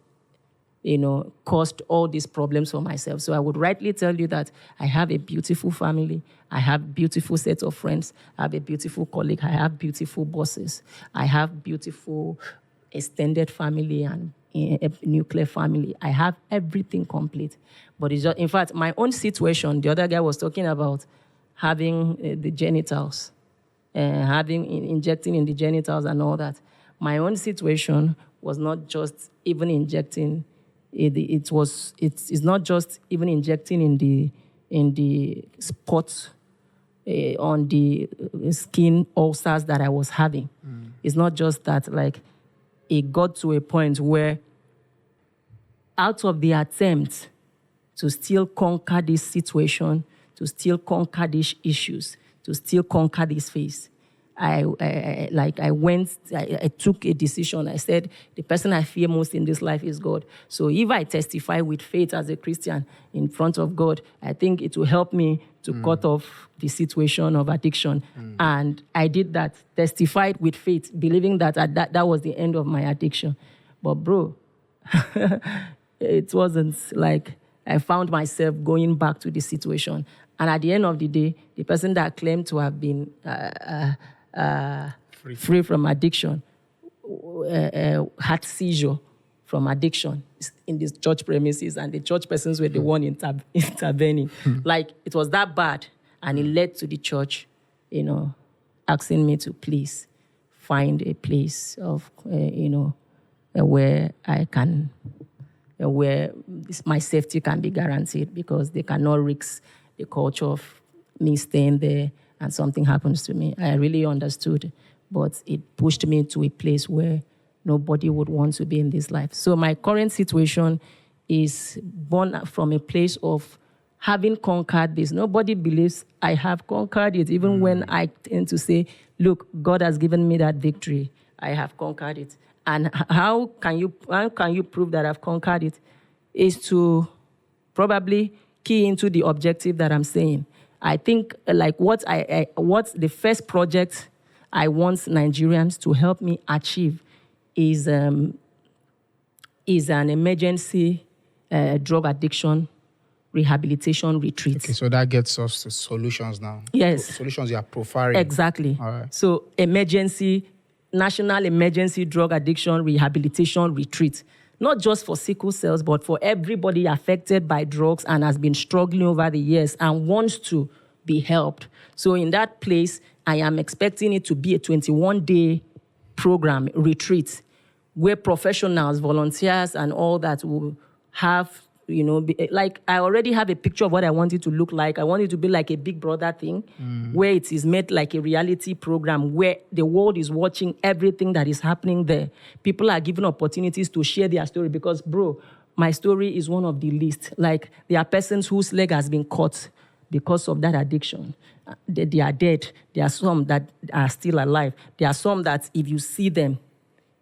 all these problems for myself. So I would rightly tell you that I have a beautiful family. I have beautiful set of friends. I have a beautiful colleague. I have beautiful bosses. I have beautiful extended family and a nuclear family. I have everything complete. But it's just, in fact, my own situation, the other guy was talking about having the genitals, injecting in the genitals and all that. My own situation was not just even injecting. It's not just even injecting in the spots on the skin ulcers that I was having. It's not just that. It got to a point where, out of the attempt to still conquer this situation, to still conquer these issues, to still conquer this phase, I took a decision. I said, the person I fear most in this life is God. So if I testify with faith as a Christian in front of God, I think it will help me to cut off the situation of addiction. And I did that, testified with faith, believing that that was the end of my addiction. But bro, it wasn't. I found myself going back to the situation. And at the end of the day, the person that claimed to have been free from addiction had seizure from addiction in this church premises, and the church persons were the one intervening. It was that bad, and it led to the church, asking me to please find a place of, where I can, where my safety can be guaranteed, because they cannot risk the culture of me staying there and something happens to me. I really understood, but it pushed me to a place where nobody would want to be in this life. So my current situation is born from a place of having conquered this. Nobody believes I have conquered it, even when I tend to say, look, God has given me that victory. I have conquered it. And how can you prove that I've conquered it? Is to probably key into the objective that I'm saying. I think what's the first project I want Nigerians to help me achieve is an emergency drug addiction rehabilitation retreat. Okay, so that gets us to solutions now. Yes. Solutions you are profiling. Exactly. All right. So national emergency drug addiction rehabilitation retreat. Not just for sickle cells, but for everybody affected by drugs and has been struggling over the years and wants to be helped. So in that place, I am expecting it to be a 21-day program, retreat, where professionals, volunteers, and all that will have, I already have a picture of what I want it to look like. I want it to be like a Big Brother thing, where it is made like a reality program, where the world is watching everything that is happening there. People are given opportunities to share their story because, bro, my story is one of the least. Like, there are persons whose leg has been cut because of that addiction. They are dead. There are some that are still alive. There are some that if you see them,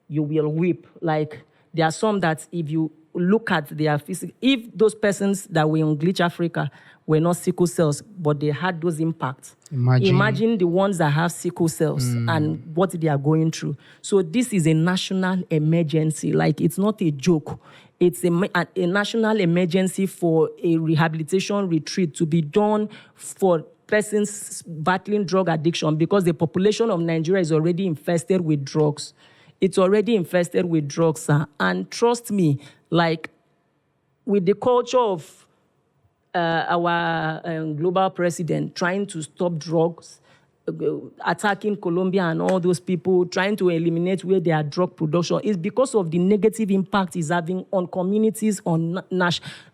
you will weep. Like, there are some that if you look at their physical, if those persons that were in Glitch Africa were not sickle cells, but they had those impacts. Imagine the ones that have sickle cells and what they are going through. So this is a national emergency. Like, it's not a joke. It's a national emergency for a rehabilitation retreat to be done for persons battling drug addiction, because the population of Nigeria is already infested with drugs. It's already infested with drugs, sir. And trust me, like, with the culture of our global president trying to stop drugs, attacking Colombia and all those people, trying to eliminate where their drug production is, because of the negative impact it's having on communities, on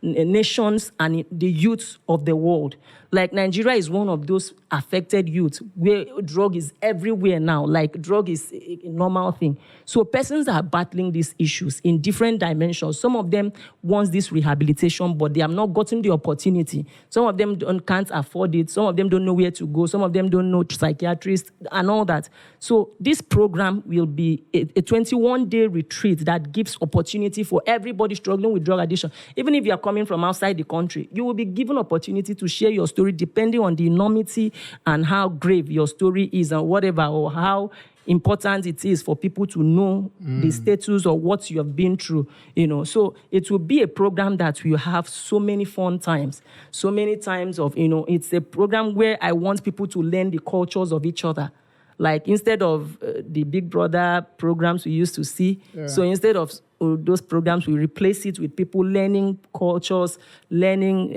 nations, and the youth of the world. Like, Nigeria is one of those affected youth where drug is everywhere now. Like, drug is a normal thing. So persons are battling these issues in different dimensions. Some of them want this rehabilitation, but they have not gotten the opportunity. Some of them can't afford it. Some of them don't know where to go. Some of them don't know psychiatrists and all that. So this program will be a 21-day retreat that gives opportunity for everybody struggling with drug addiction. Even if you are coming from outside the country, you will be given opportunity to share your story depending on the enormity and how grave your story is and whatever, or how important it is for people to know the status of what you have been through, So it will be a program that will have so many fun times, so many times of, it's a program where I want people to learn the cultures of each other. Like, instead of the Big Brother programs we used to see, so instead of those programs, we replace it with people learning cultures, learning,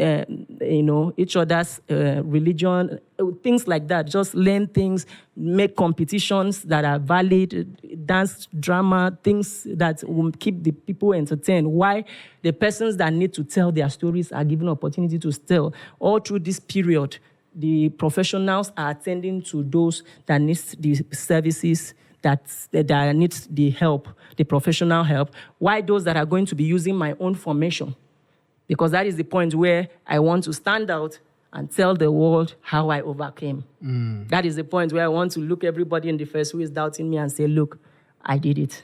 each other's religion, things like that. Just learn things, make competitions that are valid, dance, drama, things that will keep the people entertained. Why the persons that need to tell their stories are given opportunity to tell. All through this period, the professionals are attending to those that need the services, that needs the help, the professional help. Why those that are going to be using my own formation? Because that is the point where I want to stand out and tell the world how I overcame. That is the point where I want to look everybody in the face who is doubting me and say, look, I did it.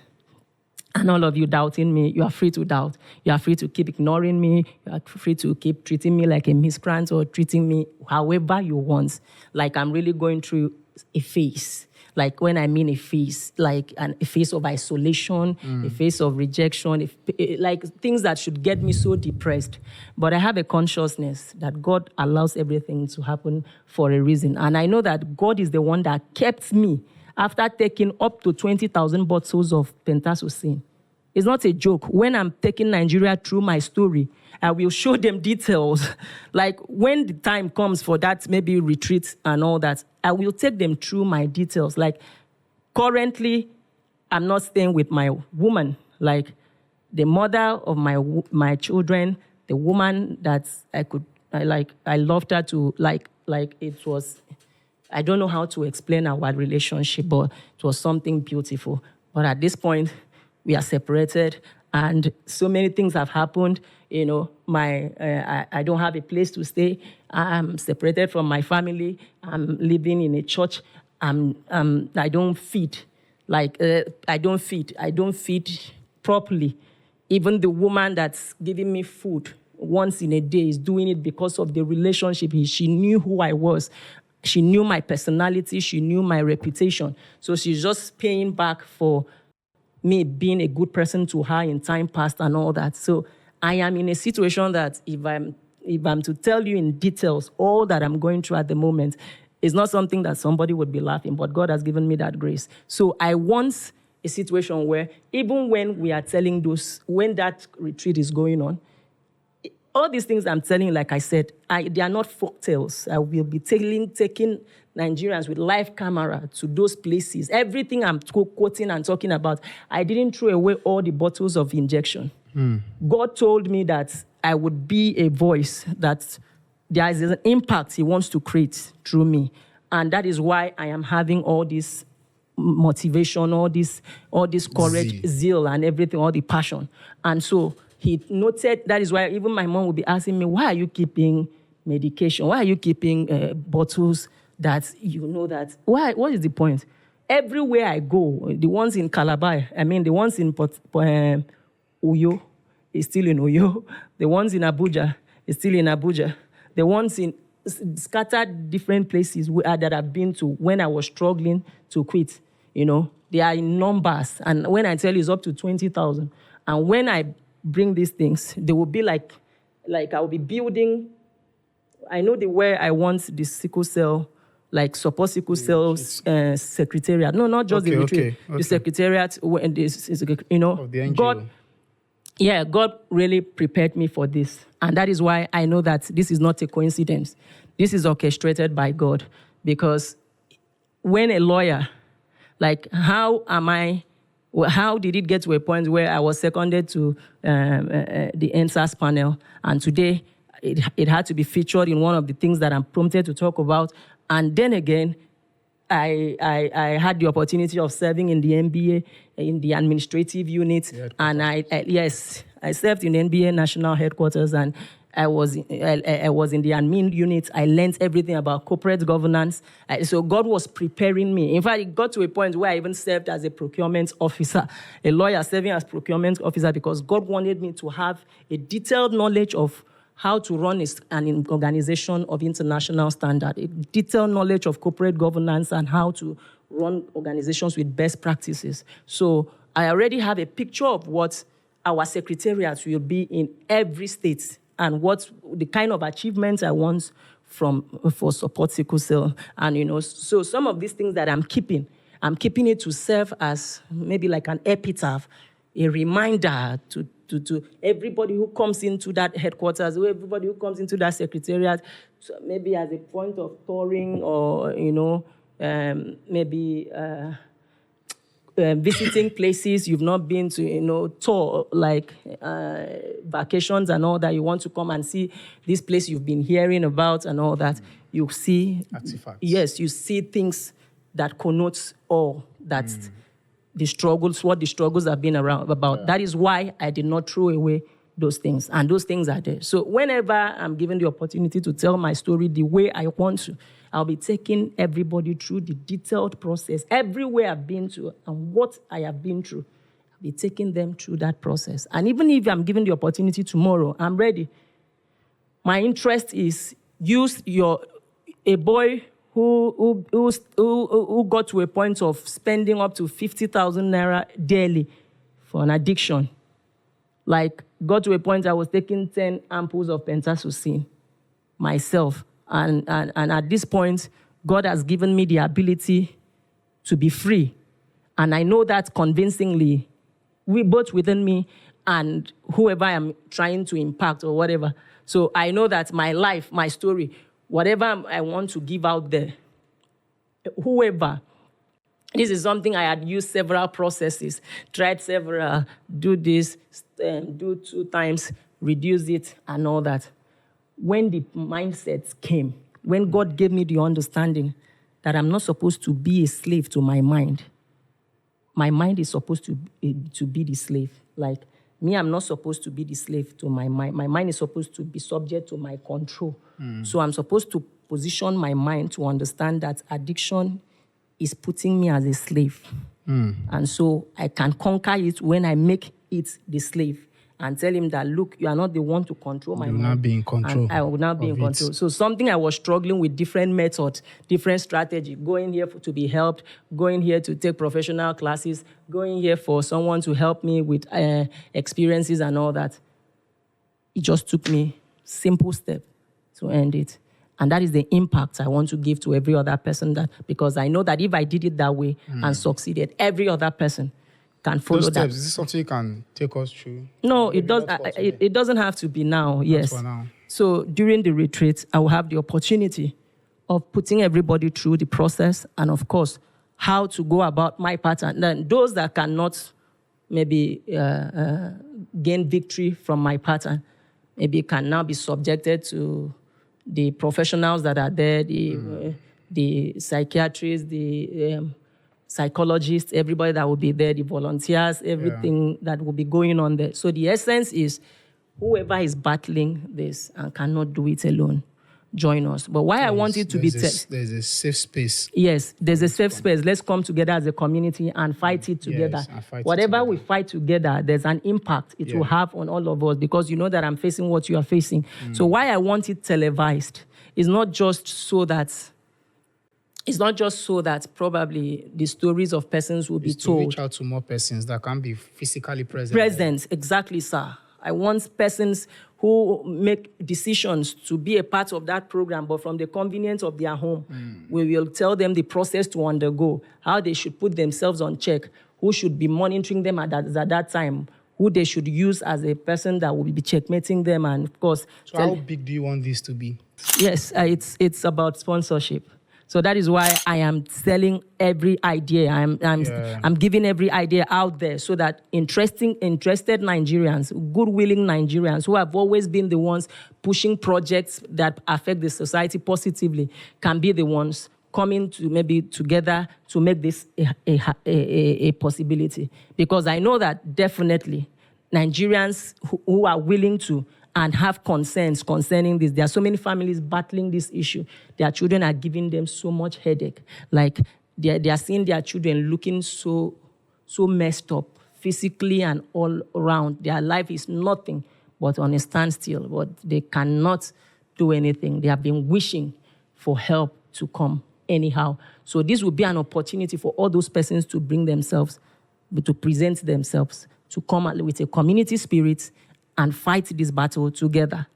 And all of you doubting me, you are free to doubt. You are free to keep ignoring me. You are free to keep treating me like a miscreant or treating me however you want. Like, I'm really going through a phase. Like, when I mean a phase, like a phase of isolation, a phase of rejection, like things that should get me so depressed. But I have a consciousness that God allows everything to happen for a reason. And I know that God is the one that kept me after taking up to 20,000 bottles of pentazocine. It's not a joke. When I'm taking Nigeria through my story, I will show them details. Like when the time comes for that, maybe retreat and all that, I will take them through my details. Like currently, I'm not staying with my woman. Like the mother of my children, the woman that I loved her to like it was. I don't know how to explain our relationship, but it was something beautiful. But at this point, we are separated, and so many things have happened. You know, I don't have a place to stay. I'm separated from my family. I'm living in a church. I don't feed. I don't feed properly. Even the woman that's giving me food once in a day is doing it because of the relationship. She knew who I was. She knew my personality. She knew my reputation. So she's just paying back for me being a good person to her in time past and all that. So I am in a situation that if I'm to tell you in details all that I'm going through at the moment, it's not something that somebody would be laughing, but God has given me that grace. So I want a situation where even when we are telling when that retreat is going on, all these things I'm telling, like I said, they are not folktales. I will be taking Nigerians with live camera to those places. Everything I'm quoting and talking about, I didn't throw away all the bottles of injection. God told me that I would be a voice, that there is an impact he wants to create through me. And that is why I am having all this motivation, all this courage, zeal and everything, all the passion. And so he noted, that is why even my mom would be asking me, why are you keeping medication? Why are you keeping bottles that you know that? Why? What is the point? Everywhere I go, the ones in Calabar, the ones in Uyo, is still in Uyo. The ones in Abuja, is still in Abuja. The ones in scattered different places that I've been to when I was struggling to quit, they are in numbers. And when I tell you it's up to 20,000. And when I bring these things, they will be like I'll be building. I know where I want the sickle cell, like support sickle cell secretariat. No, not just the retreat. Okay. The secretariat, and this is, of the NGO. God really prepared me for this. And that is why I know that this is not a coincidence. This is orchestrated by God. Because when a lawyer, how did it get to a point where I was seconded to the NSAS panel? And today, it had to be featured in one of the things that I'm prompted to talk about. And then again, I had the opportunity of serving in the NBA, in the administrative unit. And I served in the NBA national headquarters, and I was in the admin unit. I learned everything about corporate governance. So God was preparing me. In fact, it got to a point where I even served as a procurement officer, a lawyer serving as procurement officer, because God wanted me to have a detailed knowledge of how to run an organization of international standard, a detailed knowledge of corporate governance and how to run organizations with best practices. So I already have a picture of what our secretariats will be in every state and what the kind of achievements I want for support sickle cell. And, so some of these things that I'm keeping it to serve as maybe like an epitaph, a reminder to everybody who comes into that headquarters, everybody who comes into that secretariat, so maybe as a point of touring or, maybe visiting places you've not been to, tour, like vacations and all that. You want to come and see this place you've been hearing about and all that. You see artifacts. Yes, you see things that connotes all that. What the struggles have been about. Yeah. That is why I did not throw away those things. And those things are there. So whenever I'm given the opportunity to tell my story the way I want to, I'll be taking everybody through the detailed process, everywhere I've been to and what I have been through. I'll be taking them through that process. And even if I'm given the opportunity tomorrow, I'm ready. My interest is a boy who got to a point of spending up to 50,000 naira daily for an addiction. Got to a point I was taking 10 ampoules of pentasucin myself. And at this point, God has given me the ability to be free. And I know that convincingly we both within me and whoever I'm trying to impact or whatever. So I know that my life, my story, whatever I want to give out there, whoever, this is something I had used several processes, tried several, do this, do 2 times, reduce it, and all that. When the mindset came, when God gave me the understanding that I'm not supposed to be a slave to my mind is supposed to be the slave. Like, me, I'm not supposed to be the slave to my mind. My mind is supposed to be subject to my control. So I'm supposed to position my mind to understand that addiction is putting me as a slave. And so I can conquer it when I make it the slave and tell him that, look, you are not the one to control my mind. You will not be in control. And I will not be in control. So something I was struggling with, different methods, different strategy, going here to be helped, going here to take professional classes, going here for someone to help me with experiences and all that. It just took me simple step to end it. And that is the impact I want to give to every other person, that because I know that if I did it that way and succeeded, every other person can follow Those that. steps, is this something you can take us through? No, it does. It doesn't have to be now. Yes. for now. So during the retreat, I will have the opportunity of putting everybody through the process, and of course, how to go about my pattern. Then those that cannot maybe gain victory from my pattern, maybe can now be subjected to the professionals that are there, the psychiatrists, the psychologists, everybody that will be there, the volunteers, everything that will be going on there. So the essence is, whoever is battling this and cannot do it alone, join us. But why I want it to be... There's a safe space. Yes, there's a safe space. Let's come together as a community and fight it together. Whatever we fight together, there's an impact it will have on all of us, because you know that I'm facing what you are facing. So why I want it televised is not just so that... It's not just so that probably the stories of persons will be told. To reach out to more persons that can be physically present. Exactly, sir. I want persons who make decisions to be a part of that program, but from the convenience of their home. We will tell them the process to undergo, how they should put themselves on check, who should be monitoring them at that time, who they should use as a person that will be checkmating them, and of course... So how big do you want this to be? Yes, it's about sponsorship. So that is why I am selling every idea. I'm giving every idea out there, so that interested Nigerians, good-willing Nigerians who have always been the ones pushing projects that affect the society positively can be the ones coming to maybe together to make this a possibility. Because I know that definitely Nigerians who are willing to and have concerns concerning this. There are so many families battling this issue. Their children are giving them so much headache. Like, they are seeing their children looking so messed up, physically and all around. Their life is nothing but on a standstill, but they cannot do anything. They have been wishing for help to come anyhow. So this will be an opportunity for all those persons to bring themselves, to present themselves, to come with a community spirit and fight this battle together.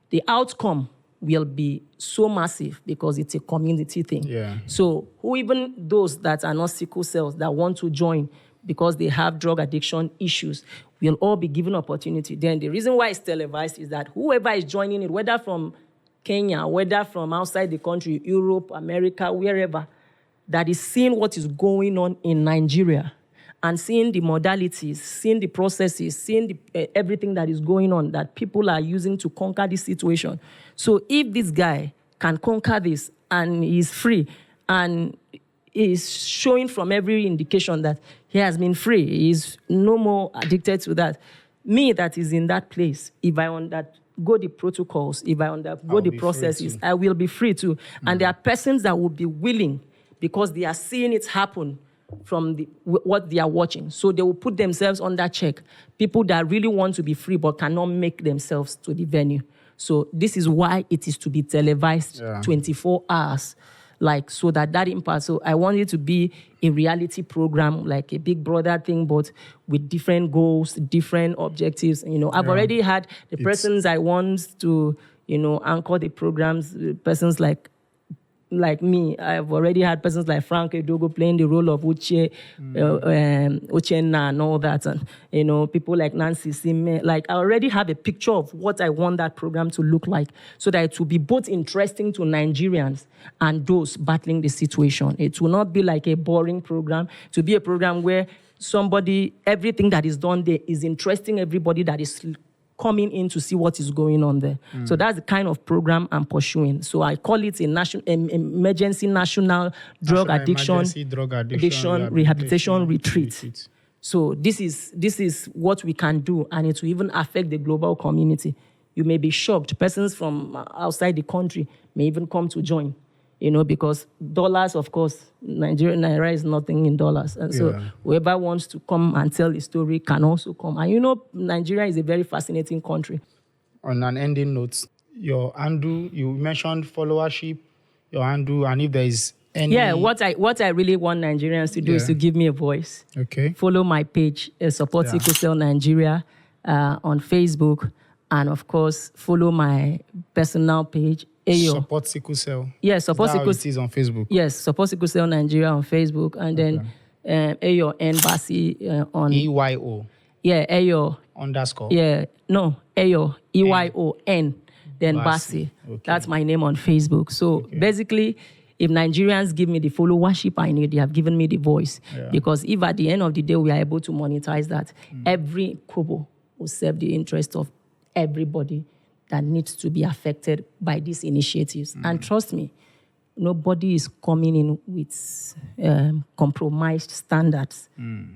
The outcome will be so massive because it's a community thing. Yeah. So even those that are not sickle cells that want to join because they have drug addiction issues will all be given opportunity. Then the reason why it's televised is that whoever is joining it, whether from Kenya, whether from outside the country, Europe, America, wherever, that is seeing what is going on in Nigeria, and seeing the modalities, seeing the processes, seeing everything that is going on that people are using to conquer this situation. So if this guy can conquer this and he's free and is showing from every indication that he has been free, he's no more addicted to that, me that is in that place, if I undergo the protocols, if I undergo the processes, I will be free too. And there are persons that will be willing because they are seeing it happen from what they are watching. So they will put themselves under check. People that really want to be free but cannot make themselves to the venue. So this is why it is to be televised 24 hours, like, so that impact. So I want it to be a reality program, like a Big Brother thing, but with different goals, different objectives. You know, I've already had the persons I want to, anchor the programs, persons like like me, I've already had persons like Frank Edogo playing the role of Uchenna and all that. And, people like Nancy Sime. Like, I already have a picture of what I want that program to look like so that it will be both interesting to Nigerians and those battling the situation. It will not be like a boring program. It will be a program where everything that is done there is interesting everybody that is coming in to see what is going on there. So that's the kind of program I'm pursuing. So I call it emergency national drug addiction rehabilitation retreat. So this is what we can do, and it will even affect the global community. You may be shocked. Persons from outside the country may even come to join. Because dollars, of course, Nigeria is nothing in dollars. And so whoever wants to come and tell the story can also come. And Nigeria is a very fascinating country. On an ending note, your handle, you mentioned followership, your handle, and if there is any... Yeah, what I really want Nigerians to do is to give me a voice. Okay. Follow my page, Support Sickle Cell Nigeria on Facebook. And, of course, follow my personal page, Ayo. Support Sickle Cell. Yes, Support Sickle Cell. It is on Facebook. Yes, Support Sickle Cell Nigeria on Facebook. And then Ayo N BASSEY on... EYO. Yeah, Ayo. _ Yeah, no, Ayo. EYON. Then BASSEY. Okay. That's my name on Facebook. So basically, if Nigerians give me the followership I need, they have given me the voice. Yeah. Because if at the end of the day we are able to monetize that, every kobo will serve the interest of everybody that needs to be affected by these initiatives. And trust me, nobody is coming in with compromised standards.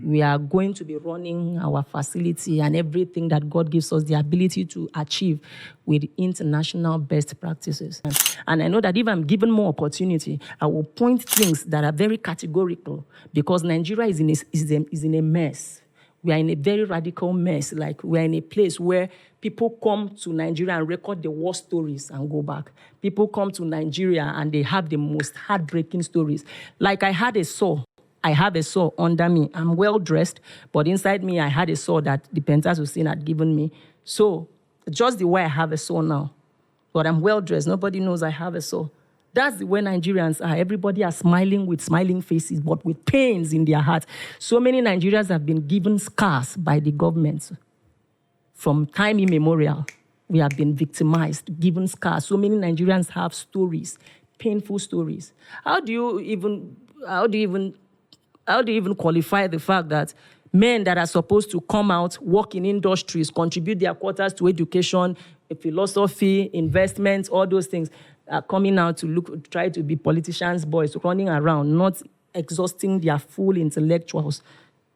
We are going to be running our facility and everything that God gives us the ability to achieve with international best practices. And I know that if I'm given more opportunity, I will point things that are very categorical, because Nigeria is in a mess. We are in a very radical mess. Like, we are in a place where people come to Nigeria and record the worst stories and go back. People come to Nigeria and they have the most heartbreaking stories. Like, I have a saw under me. I'm well dressed, but inside me, I had a saw that the Pentas Hussein had given me. So, just the way I have a saw now, but I'm well dressed. Nobody knows I have a saw. That's the way Nigerians are. Everybody are smiling with smiling faces, but with pains in their hearts. So many Nigerians have been given scars by the government. From time immemorial, we have been victimized, given scars. So many Nigerians have stories, painful stories. How do you even qualify the fact that men that are supposed to come out, work in industries, contribute their quotas to education, philosophy, investments, all those things, are coming out to try to be politicians' boys, running around, not exhausting their full intellectuals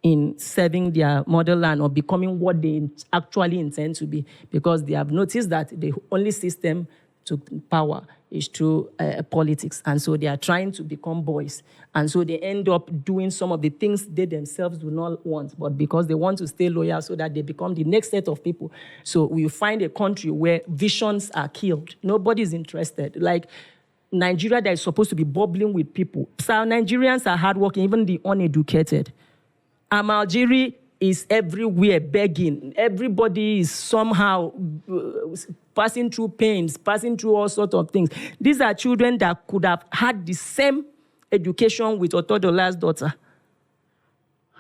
in serving their motherland or becoming what they actually intend to be, because they have noticed that the only system to power is through politics. And so they are trying to become boys. And so they end up doing some of the things they themselves do not want, but because they want to stay loyal so that they become the next set of people. So we find a country where visions are killed. Nobody's interested. Like Nigeria that is supposed to be bubbling with people. So Nigerians are hardworking, even the uneducated. Algeria is everywhere begging. Everybody is somehow passing through pains, passing through all sorts of things. These are children that could have had the same education with Otodola's daughter,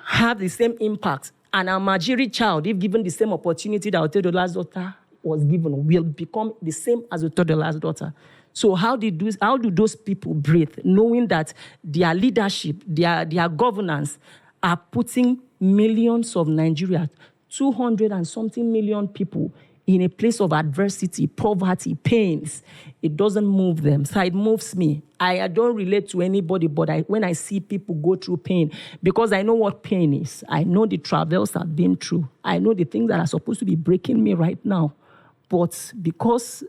have the same impact. And a Algeria child, if given the same opportunity that Otodola's daughter was given, will become the same as Otodola's daughter. So how do those people breathe, knowing that their leadership, their governance are putting millions of Nigerians, 200 and something million people, in a place of adversity, poverty, pains? It doesn't move them. So it moves me. I don't relate to anybody, but when I see people go through pain, because I know what pain is. I know the travels I've been through. I know the things that are supposed to be breaking me right now. But because,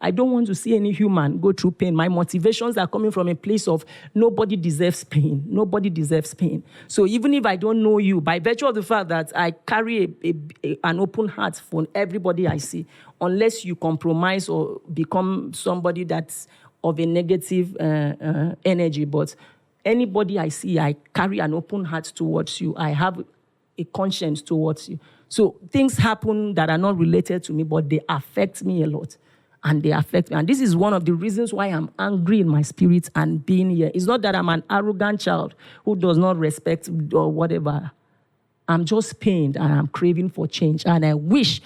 I don't want to see any human go through pain, my motivations are coming from a place of nobody deserves pain. Nobody deserves pain. So even if I don't know you, by virtue of the fact that I carry an open heart for everybody I see, unless you compromise or become somebody that's of a negative energy, but anybody I see, I carry an open heart towards you. I have a conscience towards you. So things happen that are not related to me, but they affect me a lot. and they affect me. And this is one of the reasons why I'm angry in my spirit and being here. It's not that I'm an arrogant child who does not respect or whatever. I'm just pained and I'm craving for change. And I wish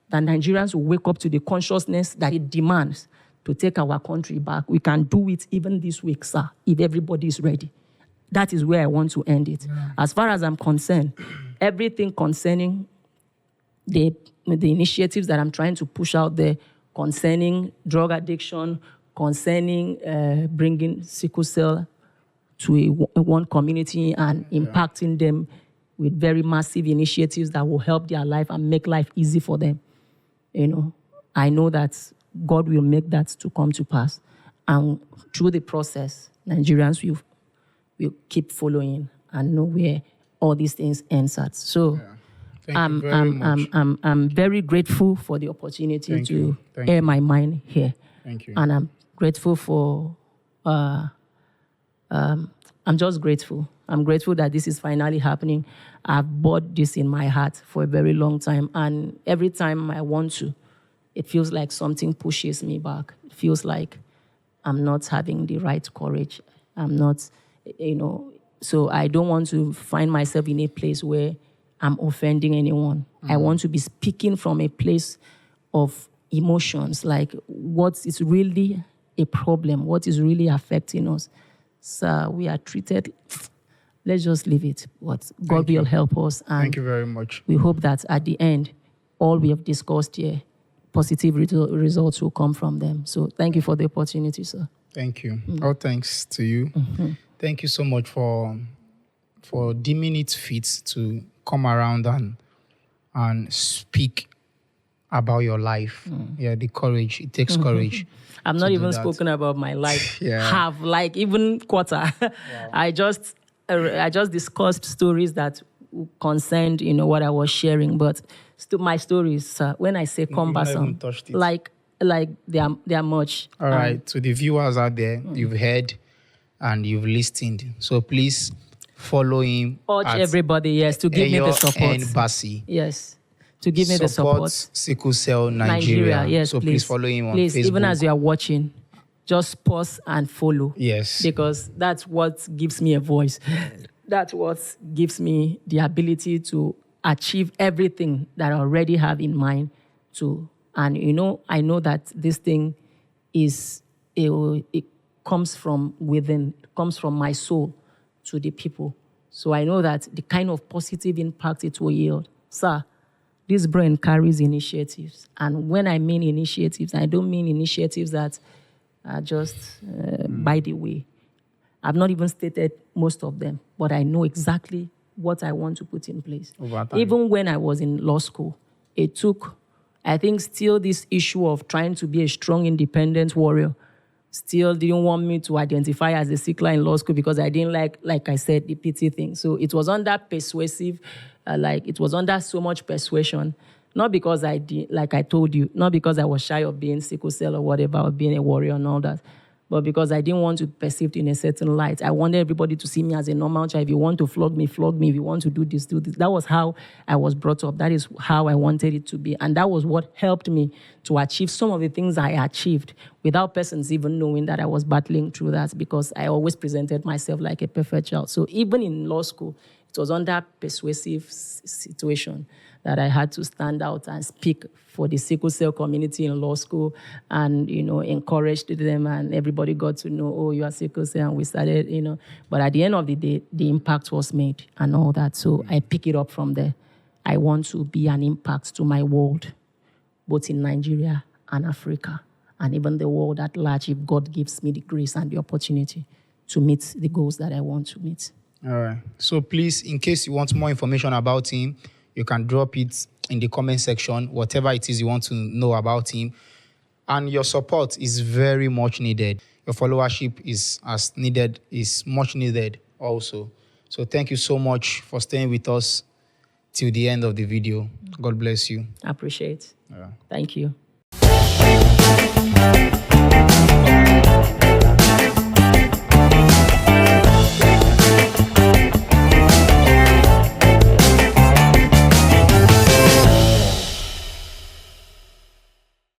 that Nigerians will wake up to the consciousness that it demands to take our country back. We can do it even this week, sir, if everybody is ready. That is where I want to end it. Yeah. As far as I'm concerned, everything concerning the initiatives that I'm trying to push out there, concerning drug addiction, concerning bringing sickle cell to one community and impacting them with very massive initiatives that will help their life and make life easy for them. I know that God will make that to come to pass. And through the process, Nigerians will keep following and know where all these things end at. So Thank you very much. I'm very grateful for the opportunity to air my mind here. Thank you. And I'm grateful for, I'm just grateful. I'm grateful that this is finally happening. I've bought this in my heart for a very long time. And every time I want to, it feels like something pushes me back. It feels like I'm not having the right courage. I'm not, so I don't want to find myself in a place where I'm offending anyone. I want to be speaking from a place of emotions, like what is really a problem, what is really affecting us. So we are treated, let's just leave it. But God will help us. And thank you very much. We hope that at the end, all we have discussed here, positive results will come from them. So thank you for the opportunity, sir. Thank you. All thanks to you. Thank you so much for deeming it fit to come around and speak about your life. Yeah, the courage. It takes courage. I've not even spoken about my life. Half, like even quarter. Wow. I just discussed stories that concerned, what I was sharing. But my stories, when I say cumbersome, like they are much. All right. To the viewers out there, you've heard and you've listened. So please follow him. Urge everybody, yes, to give me the support. And BASSEY. Yes, to give me the support. Sickle Cell Nigeria. Yes, so please follow him on please, Facebook. even as you are watching, just pause and follow. Yes. Because that's what gives me a voice. That's what gives me the ability to achieve everything that I already have in mind to. And, I know that this thing it comes from within, it comes from my soul to the people. So I know that the kind of positive impact it will yield. Sir, this brain carries initiatives. And when I mean initiatives, I don't mean initiatives that are just by the way. I've not even stated most of them, but I know exactly what I want to put in place. Even when I was in law school, it took, I think, still this issue of trying to be a strong, independent warrior still didn't want me to identify as a sickler in law school because I didn't like I said, the pity thing. So it was under persuasive, it was under so much persuasion, not because I did, like I told you, not because I was shy of being sickle cell or whatever, or being a warrior and all that, but because I didn't want to be perceived in a certain light. I wanted everybody to see me as a normal child. If you want to flog me, flog me. If you want to do this, do this. That was how I was brought up. That is how I wanted it to be. And that was what helped me to achieve some of the things I achieved without persons even knowing that I was battling through that, because I always presented myself like a perfect child. So even in law school, it was under persuasive situation that I had to stand out and speak for the sickle cell community in law school and, encouraged them, and everybody got to know, oh, you are sickle cell, and we started, But at the end of the day, the impact was made and all that. So I pick it up from there. I want to be an impact to my world, both in Nigeria and Africa, and even the world at large, if God gives me the grace and the opportunity to meet the goals that I want to meet. All right. So please, in case you want more information about him, you can drop it in the comment section, whatever it is you want to know about him. And your support is very much needed. Your followership is much needed also. So thank you so much for staying with us till the end of the video. God bless you. I appreciate it. Thank you.